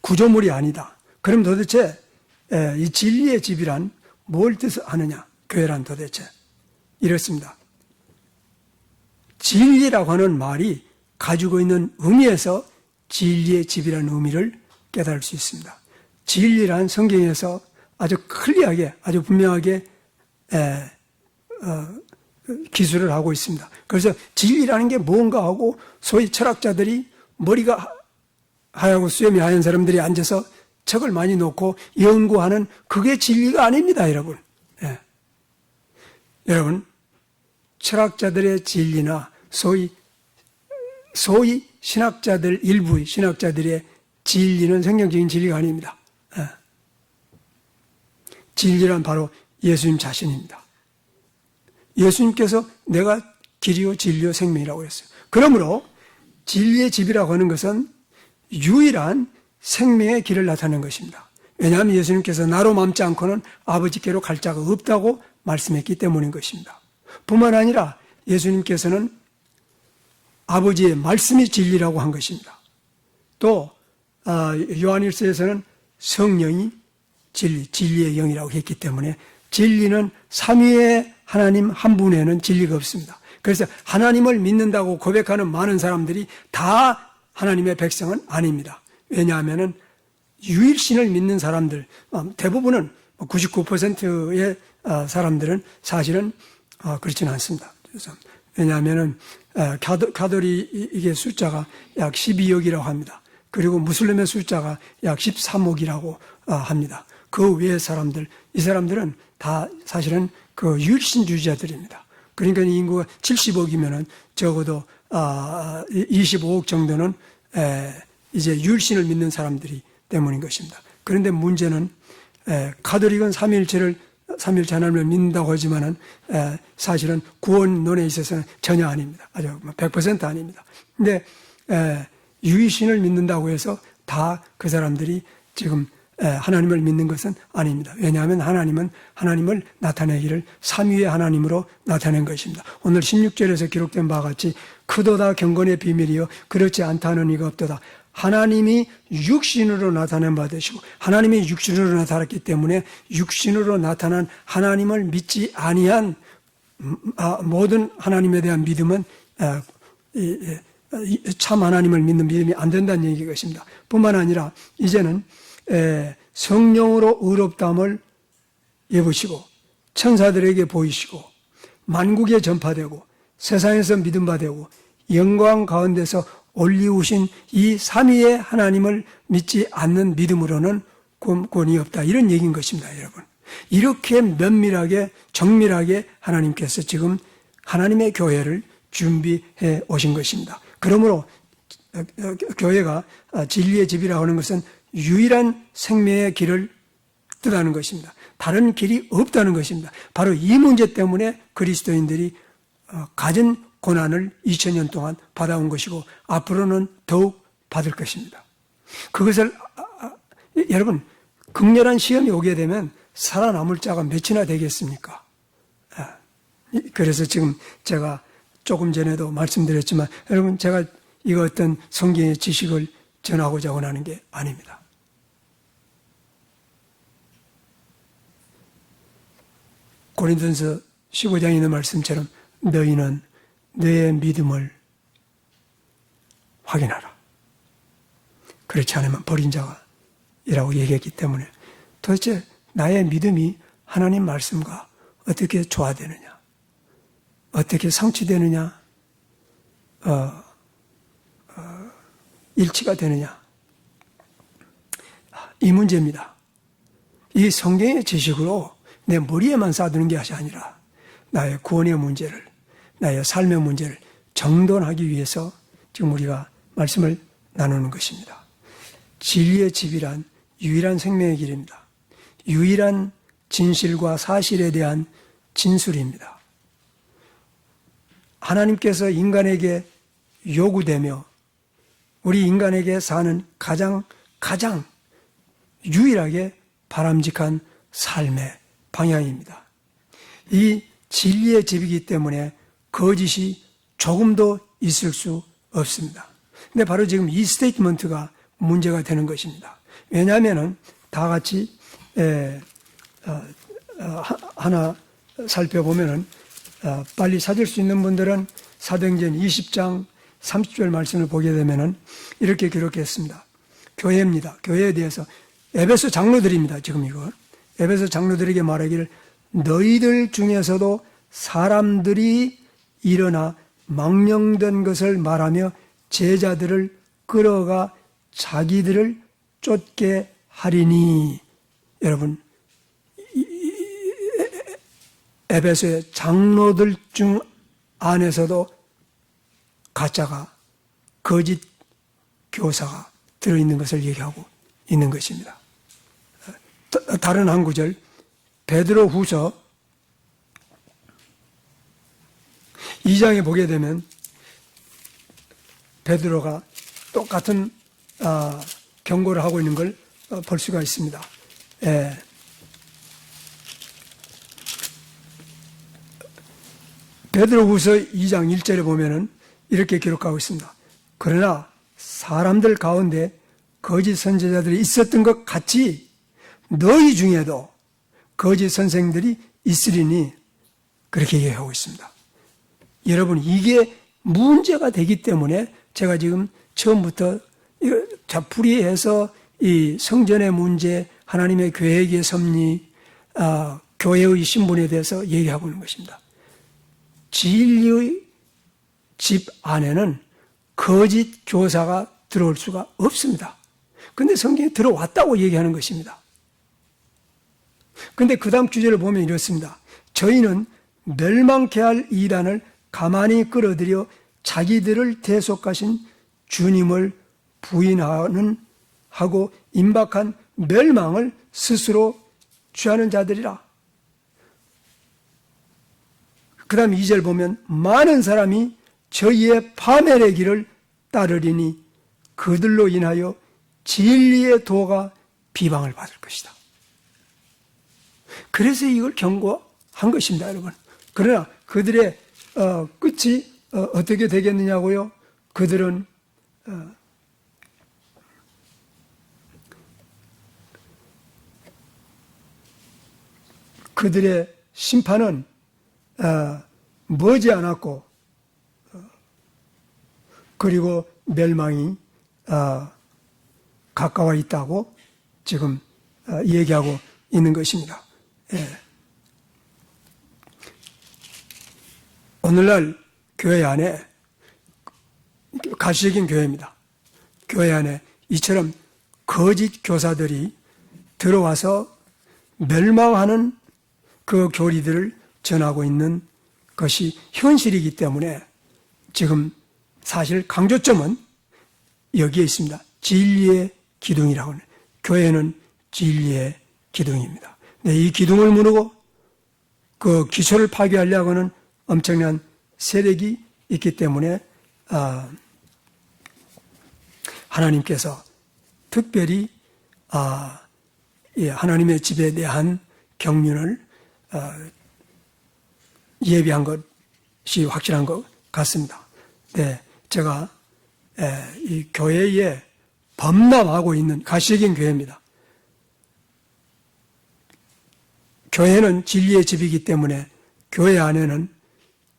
구조물이 아니다. 그럼 도대체 이 진리의 집이란 뭘 뜻하느냐? 교회란 도대체 이렇습니다. 진리라고 하는 말이 가지고 있는 의미에서 진리의 집이라는 의미를 깨달을 수 있습니다. 진리란 성경에서 아주 클리어하게, 아주 분명하게 기술을 하고 있습니다. 그래서 진리라는 게 뭔가 하고 소위 철학자들이 머리가 하얗고 수염이 하얀 사람들이 앉아서 책을 많이 놓고 연구하는 그게 진리가 아닙니다, 여러분. 여러분, 철학자들의 진리나 소위 신학자들, 일부의 신학자들의 진리는 성경적인 진리가 아닙니다. 진리란 바로 예수님 자신입니다. 예수님께서 내가 길이요 진리요 생명이라고 했어요. 그러므로 진리의 집이라고 하는 것은 유일한 생명의 길을 나타내는 것입니다. 왜냐하면 예수님께서 나로 맘지 않고는 아버지께로 갈 자가 없다고 말씀했기 때문인 것입니다. 뿐만 아니라 예수님께서는 아버지의 말씀이 진리라고 한 것입니다. 또 요한일서에서는 성령이 진리의 영이라고 했기 때문에 진리는 삼위의 하나님 한 분에는 진리가 없습니다. 그래서 하나님을 믿는다고 고백하는 많은 사람들이 다 하나님의 백성은 아닙니다. 왜냐하면 유일신을 믿는 사람들, 대부분은 99%의 사람들은 사실은 그렇지는 않습니다. 왜냐하면 가톨릭의 숫자가 약 12억이라고 합니다. 그리고 무슬림의 숫자가 약 13억이라고 합니다. 그 외의 사람들, 이 사람들은 다 사실은 그 유일신주의자들입니다. 그러니까 인구가 70억이면은 적어도 25억 정도는 이제 유일신을 믿는 사람들이 때문인 것입니다. 그런데 문제는 가톨릭은 삼위일체 하나님을 믿는다고 하지만은 사실은 구원론에 있어서는 전혀 아닙니다. 아주 100% 아닙니다. 근데 유일신을 믿는다고 해서 다 그 사람들이 지금 하나님을 믿는 것은 아닙니다. 왜냐하면 하나님은 하나님을 나타내기를 삼위의 하나님으로 나타낸 것입니다. 오늘 16절에서 기록된 바와 같이 크도다 경건의 비밀이요 그렇지 않다는 이가 없도다. 하나님이 육신으로 나타낸 바 되시고 하나님이 육신으로 나타났기 때문에 육신으로 나타난 하나님을 믿지 아니한 모든 하나님에 대한 믿음은 참 하나님을 믿는 믿음이 안 된다는 얘기 것입니다. 뿐만 아니라 이제는 성령으로 의롭다함을 예보시고 천사들에게 보이시고 만국에 전파되고 세상에서 믿음받되고 영광 가운데서 올리우신 이 삼위의 하나님을 믿지 않는 믿음으로는 구원이 없다. 이런 얘기인 것입니다, 여러분. 이렇게 면밀하게 정밀하게 하나님께서 지금 하나님의 교회를 준비해 오신 것입니다. 그러므로 교회가 진리의 집이라고 하는 것은 유일한 생명의 길을 뜻하는 것입니다. 다른 길이 없다는 것입니다. 바로 이 문제 때문에 그리스도인들이 가진 고난을 2000년 동안 받아온 것이고 앞으로는 더욱 받을 것입니다. 그것을 여러분 극렬한 시험이 오게 되면 살아남을 자가 몇이나 되겠습니까? 그래서 지금 제가 조금 전에도 말씀드렸지만 여러분 제가 이거 어떤 성경의 지식을 전하고자 원하는 게 아닙니다. 고린도전서 15장에 있는 말씀처럼 너희는 너의 믿음을 확인하라. 그렇지 않으면 버린 자가 이라고 얘기했기 때문에 도대체 나의 믿음이 하나님 말씀과 어떻게 조화되느냐, 어떻게 상치되느냐, 일치가 되느냐, 이 문제입니다. 이 성경의 지식으로 내 머리에만 쌓아두는 것이 아니라 나의 구원의 문제를, 나의 삶의 문제를 정돈하기 위해서 지금 우리가 말씀을 나누는 것입니다. 진리의 집이란 유일한 생명의 길입니다. 유일한 진실과 사실에 대한 진술입니다. 하나님께서 인간에게 요구되며 우리 인간에게 사는 가장 유일하게 바람직한 삶의 방향입니다. 이 진리의 집이기 때문에 거짓이 조금도 있을 수 없습니다. 근데 바로 지금 이 스테이트먼트가 문제가 되는 것입니다. 왜냐하면 다 같이 하나 살펴보면은 빨리 찾을 수 있는 분들은 사도행전 20장 30절 말씀을 보게 되면은 이렇게 기록했습니다. 교회입니다. 교회에 대해서 에베소 장로들입니다. 지금 이거 에베소 장로들에게 말하기를 너희들 중에서도 사람들이 일어나 망령된 것을 말하며 제자들을 끌어가 자기들을 쫓게 하리니. 여러분, 에베소의 장로들 중 안에서도 가짜가, 거짓 교사가 들어있는 것을 얘기하고 있는 것입니다. 다른 한 구절, 베드로 후서 2장에 보게 되면 베드로가 똑같은 경고를 하고 있는 걸 볼 수가 있습니다. 베드로후서 2장 1절에 보면은 이렇게 기록하고 있습니다. 그러나 사람들 가운데 거짓 선지자들이 있었던 것 같이 너희 중에도 거짓 선생들이 있으리니 그렇게 얘기하고 있습니다. 여러분, 이게 문제가 되기 때문에 제가 지금 처음부터 자풀이해서 이 성전의 문제, 하나님의 계획의 섭리, 교회의 신분에 대해서 얘기하고 있는 것입니다. 진리의 집 안에는 거짓 교사가 들어올 수가 없습니다. 그런데 성경에 들어왔다고 얘기하는 것입니다. 그런데 그 다음 주제를 보면 이렇습니다. 저희는 멸망케 할 이단을 가만히 끌어들여 자기들을 대속하신 주님을 부인하는 하고 임박한 멸망을 스스로 취하는 자들이라. 그 다음 2절 보면 많은 사람이 저희의 파멸의 길을 따르리니 그들로 인하여 진리의 도가 비방을 받을 것이다. 그래서 이걸 경고한 것입니다, 여러분. 그러나 그들의 끝이 어떻게 되겠느냐고요? 그들은 그들의 심판은 머지않았고 그리고 멸망이 가까워 있다고 지금 얘기하고 있는 것입니다. 예. 오늘날 교회 안에 가시적인 교회입니다. 교회 안에 이처럼 거짓 교사들이 들어와서 멸망하는 그 교리들을 전하고 있는 것이 현실이기 때문에 지금 사실 강조점은 여기에 있습니다. 진리의 기둥이라고 하는, 교회는 진리의 기둥입니다. 네, 이 기둥을 무너고 그 기초를 파괴하려고 하는 엄청난 세력이 있기 때문에 하나님께서 특별히 하나님의 집에 대한 경륜을 예비한 것이 확실한 것 같습니다. 네, 제가 이 교회에 범람하고 있는 가시적인 교회입니다. 교회는 진리의 집이기 때문에 교회 안에는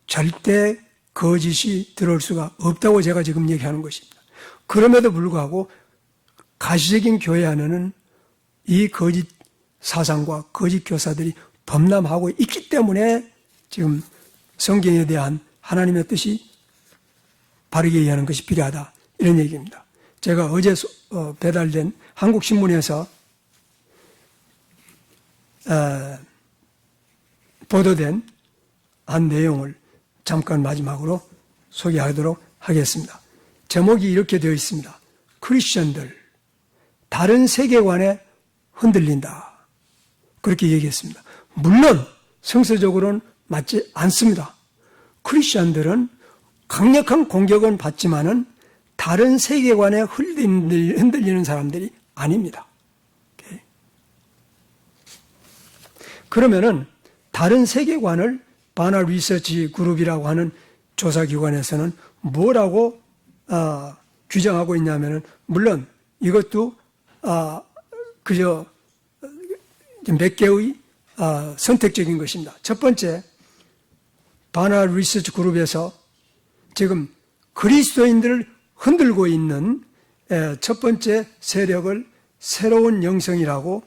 절대 거짓이 들어올 수가 없다고 제가 지금 얘기하는 것입니다. 그럼에도 불구하고 가시적인 교회 안에는 이 거짓 사상과 거짓 교사들이 범람하고 있기 때문에 지금 성경에 대한 하나님의 뜻이 바르게 이해하는 것이 필요하다, 이런 얘기입니다. 제가 어제 배달된 한국신문에서 보도된 한 내용을 잠깐 마지막으로 소개하도록 하겠습니다. 제목이 이렇게 되어 있습니다. 크리스천들, 다른 세계관에 흔들린다. 그렇게 얘기했습니다. 물론 성서적으로는 맞지 않습니다. 크리스천들은 강력한 공격은 받지만은 다른 세계관에 흔들리는 사람들이 아닙니다. 그러면은 다른 세계관을 바나 리서치 그룹이라고 하는 조사기관에서는 뭐라고 규정하고 있냐면은, 물론 이것도 그저 몇 개의 선택적인 것입니다. 첫 번째, 바나 리서치 그룹에서 지금 그리스도인들을 흔들고 있는 첫 번째 세력을 새로운 영성이라고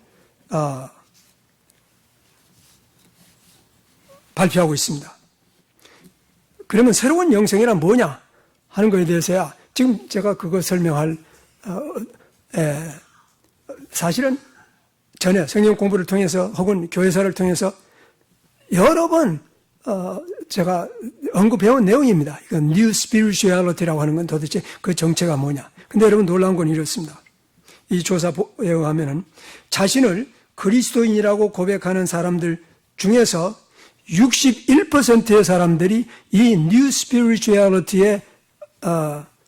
발표하고 있습니다. 그러면 새로운 영성이란 뭐냐 하는 것에 대해서야 지금 제가 그거 설명할 사실은 전에 성경 공부를 통해서 혹은 교회사를 통해서 여러 번 제가 언급해온 내용입니다. 이건 New Spirituality라고 하는 건 도대체 그 정체가 뭐냐. 근데 여러분 놀라운 건 이렇습니다. 이 조사에 의하면은 자신을 그리스도인이라고 고백하는 사람들 중에서 61%의 사람들이 이 New Spirituality에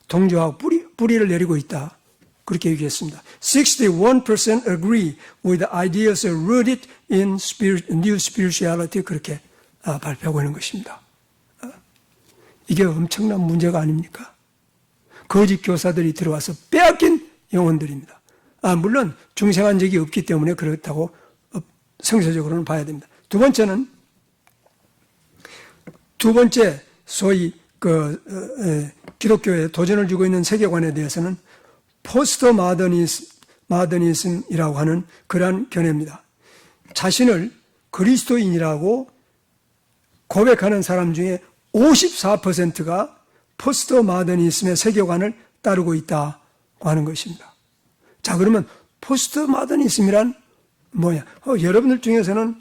동조하고 뿌리를 내리고 있다. 그렇게 얘기했습니다. 61% agree with the ideas rooted in New Spirituality. 그렇게 발표하고 있는 것입니다. 이게 엄청난 문제가 아닙니까? 거짓 교사들이 들어와서 빼앗긴 영혼들입니다. 물론 중생한 적이 없기 때문에 그렇다고 성서적으로는 봐야 됩니다. 두 번째 소위 기독교에 도전을 주고 있는 세계관에 대해서는 포스트 마더니즘이라고 하는 그러한 견해입니다. 자신을 그리스도인이라고 고백하는 사람 중에 54%가 포스트 마더니즘의 세계관을 따르고 있다고 하는 것입니다. 자, 그러면 포스트 마더니즘이란 뭐냐? 여러분들 중에서는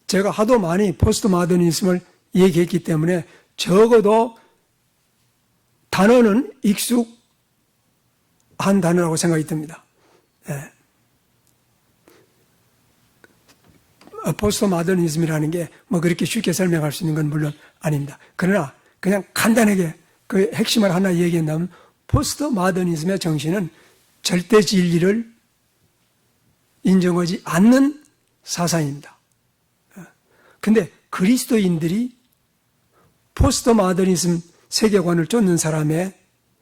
제가 하도 많이 포스트 마더니즘을 얘기했기 때문에 적어도 단어는 익숙한 단어라고 생각이 듭니다. 예. 포스트 마더니즘이라는 게 뭐 그렇게 쉽게 설명할 수 있는 건 물론 아닙니다. 그러나 그냥 간단하게 그 핵심을 하나 얘기한다면 포스트 마더니즘의 정신은 절대 진리를 인정하지 않는 사상입니다. 근데 그리스도인들이 포스트 마더니즘 세계관을 쫓는 사람의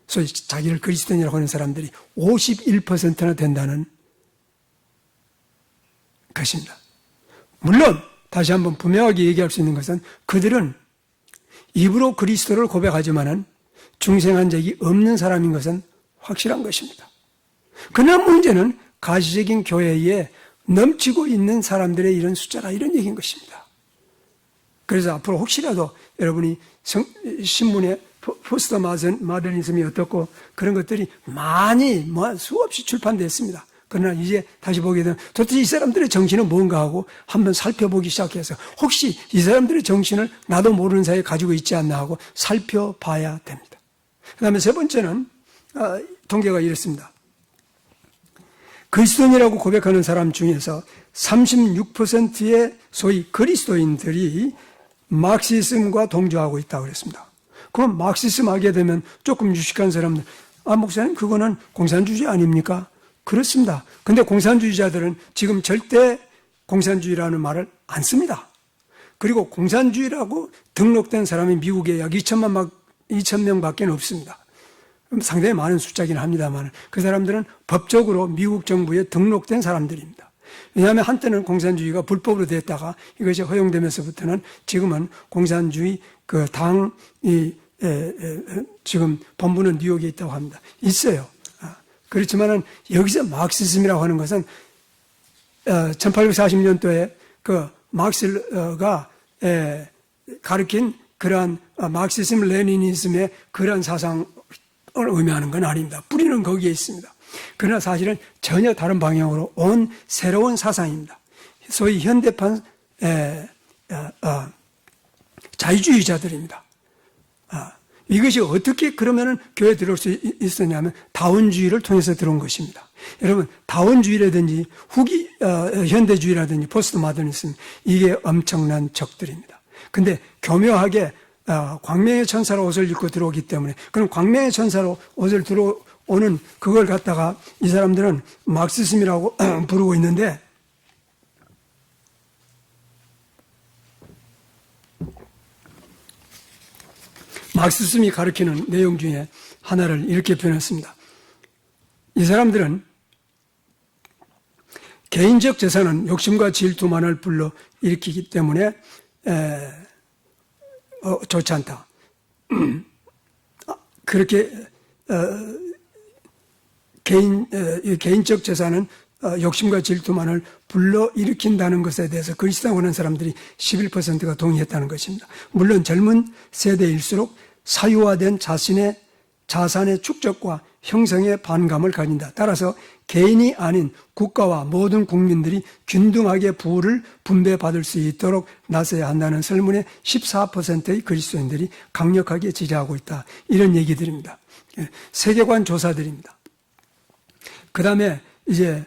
소위 자기를 그리스도인이라고 하는 사람들이 51%나 된다는 것입니다. 물론 다시 한번 분명하게 얘기할 수 있는 것은 그들은 입으로 그리스도를 고백하지만은 중생한 적이 없는 사람인 것은 확실한 것입니다. 그러나 문제는 가시적인 교회에 넘치고 있는 사람들의 이런 숫자라 이런 얘기인 것입니다. 그래서 앞으로 혹시라도 여러분이 신문에 포스트 마더니즘이 어떻고 그런 것들이 많이 수없이 출판됐습니다. 그러나 이제 다시 보게 되면 도대체 이 사람들의 정신은 뭔가 하고 한번 살펴보기 시작해서 혹시 이 사람들의 정신을 나도 모르는 사이에 가지고 있지 않나 하고 살펴봐야 됩니다. 그 다음에 세 번째는 통계가 이렇습니다. 그리스도인이라고 고백하는 사람 중에서 36%의 소위 그리스도인들이 마르크시즘과 동조하고 있다고 그랬습니다. 그럼 마르크시즘 하게 되면 조금 유식한 사람들, 목사님 그거는 공산주의 아닙니까? 그렇습니다. 근데 공산주의자들은 지금 절대 공산주의라는 말을 안 씁니다. 그리고 공산주의라고 등록된 사람이 미국에 약 2,000명 밖에 없습니다. 상당히 많은 숫자긴 합니다만 그 사람들은 법적으로 미국 정부에 등록된 사람들입니다. 왜냐하면 한때는 공산주의가 불법으로 됐다가 이것이 허용되면서부터는 지금은 공산주의 그 당이 지금 본부는 뉴욕에 있다고 합니다. 있어요. 그렇지만은 여기서 마르크시즘이라고 하는 것은 1840년도에 그 마르크스가 가르친 그러한 마르크시즘 레니니즘의 그러한 사상을 의미하는 건 아닙니다. 뿌리는 거기에 있습니다. 그러나 사실은 전혀 다른 방향으로 온 새로운 사상입니다. 소위 현대판 자유주의자들입니다. 이것이 어떻게 그러면은 교회에 들어올 수 있었냐면 다운주의를 통해서 들어온 것입니다. 여러분, 다운주의라든지 현대주의라든지 포스트 마더니즘 이게 엄청난 적들입니다. 근데 교묘하게 광명의 천사로 옷을 입고 들어오기 때문에 그럼 광명의 천사로 옷을 들어오는 그걸 갖다가 이 사람들은 마르크시즘이라고 부르고 있는데 마르크시즘이 가르치는 내용 중에 하나를 이렇게 표현했습니다. 이 사람들은 개인적 재산은 욕심과 질투만을 불러일으키기 때문에 좋지 않다. 그렇게 개인적 재산은 욕심과 질투만을 불러일으킨다는 것에 대해서 그리스도라고 하는 사람들이 11%가 동의했다는 것입니다. 물론 젊은 세대일수록 사유화된 자신의 자산의 축적과 형성에 반감을 가진다. 따라서 개인이 아닌 국가와 모든 국민들이 균등하게 부를 분배받을 수 있도록 나서야 한다는 설문에 14%의 그리스도인들이 강력하게 지지하고 있다. 이런 얘기들입니다. 세계관 조사들입니다. 그 다음에 이제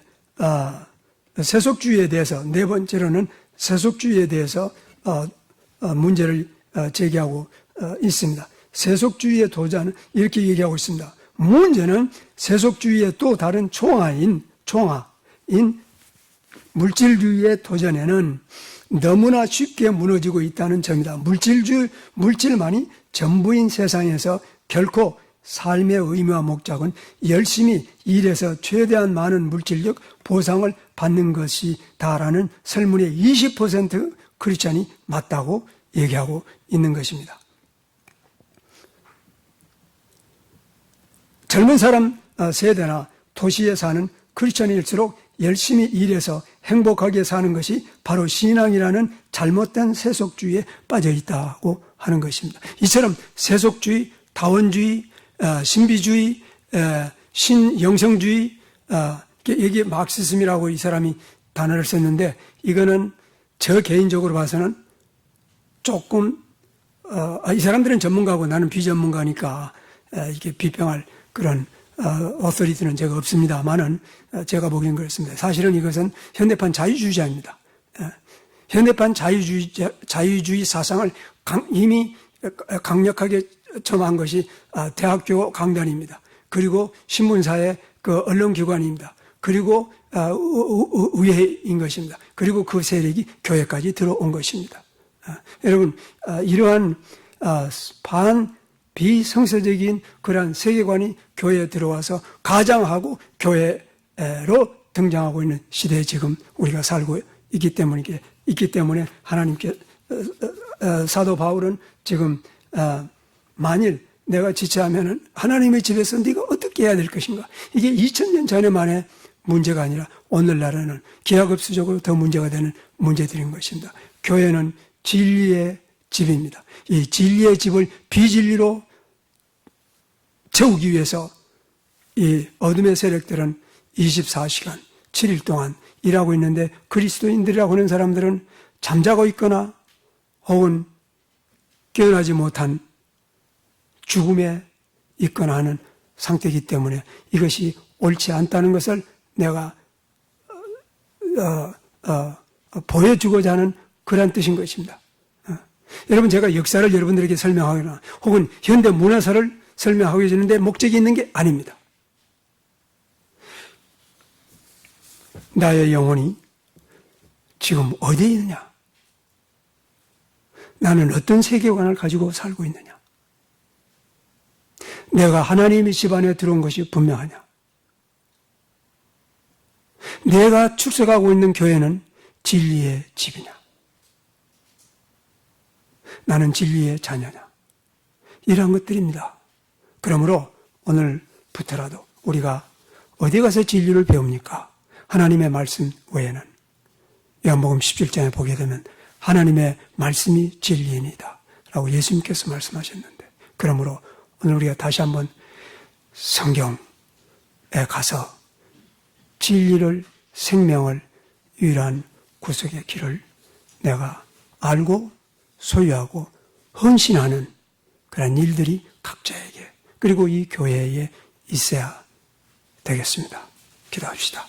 세속주의에 대해서 네 번째로는 세속주의에 대해서 문제를 제기하고 있습니다. 세속주의의 도자는 이렇게 얘기하고 있습니다. 문제는 세속주의의 또 다른 총화인 물질주의의 도전에는 너무나 쉽게 무너지고 있다는 점이다. 물질만이 전부인 세상에서 결코 삶의 의미와 목적은 열심히 일해서 최대한 많은 물질적 보상을 받는 것이다라는 설문의 20% 크리스찬이 맞다고 얘기하고 있는 것입니다. 젊은 사람 세대나 도시에 사는 크리스찬일수록 열심히 일해서 행복하게 사는 것이 바로 신앙이라는 잘못된 세속주의에 빠져 있다고 하는 것입니다. 이처럼 세속주의, 다원주의, 신비주의, 신영성주의, 여기 마르크시즘이라고 이 사람이 단어를 썼는데 이거는 저 개인적으로 봐서는 조금 이 사람들은 전문가고 나는 비전문가니까 이렇게 비평할 그런 어서리티는 제가 없습니다만은 제가 보기엔 그렇습니다. 사실은 이것은 현대판 자유주의자입니다. 현대판 자유주의 사상을 이미 강력하게 첨한 것이 대학교 강단입니다. 그리고 신문사의 그 언론기관입니다. 그리고 의회인 것입니다. 그리고 그 세력이 교회까지 들어온 것입니다. 여러분, 이러한 비성서적인 그러한 세계관이 교회에 들어와서 가장하고 교회로 등장하고 있는 시대에 지금 우리가 살고 있기 때문에 하나님께 사도 바울은 지금 만일 내가 지체하면은 하나님의 집에서 네가 어떻게 해야 될 것인가? 이게 2000년 전에만의 문제가 아니라 오늘날에는 기하급수적으로 더 문제가 되는 문제들인 것입니다. 교회는 진리의 집입니다. 이 진리의 집을 비진리로 채우기 위해서 이 어둠의 세력들은 24시간 7일 동안 일하고 있는데 그리스도인들이라고 하는 사람들은 잠자고 있거나 혹은 깨어나지 못한 죽음에 있거나 하는 상태이기 때문에 이것이 옳지 않다는 것을 내가 보여주고자 하는 그런 뜻인 것입니다. 여러분, 제가 역사를 여러분들에게 설명하거나 혹은 현대 문화사를 설명하고 있는데 목적이 있는 게 아닙니다. 나의 영혼이 지금 어디에 있느냐? 나는 어떤 세계관을 가지고 살고 있느냐? 내가 하나님의 집 안에 들어온 것이 분명하냐? 내가 출석하고 있는 교회는 진리의 집이냐? 나는 진리의 자녀냐? 이러한 것들입니다. 그러므로 오늘부터라도 우리가 어디 가서 진리를 배웁니까? 하나님의 말씀 외에는. 요한복음 17장에 보게 되면 하나님의 말씀이 진리입니다 라고 예수님께서 말씀하셨는데, 그러므로 오늘 우리가 다시 한번 성경에 가서 진리를, 생명을, 유일한 구속의 길을 내가 알고 소유하고 헌신하는 그런 일들이 각자에게 그리고 이 교회에 있어야 되겠습니다. 기도합시다.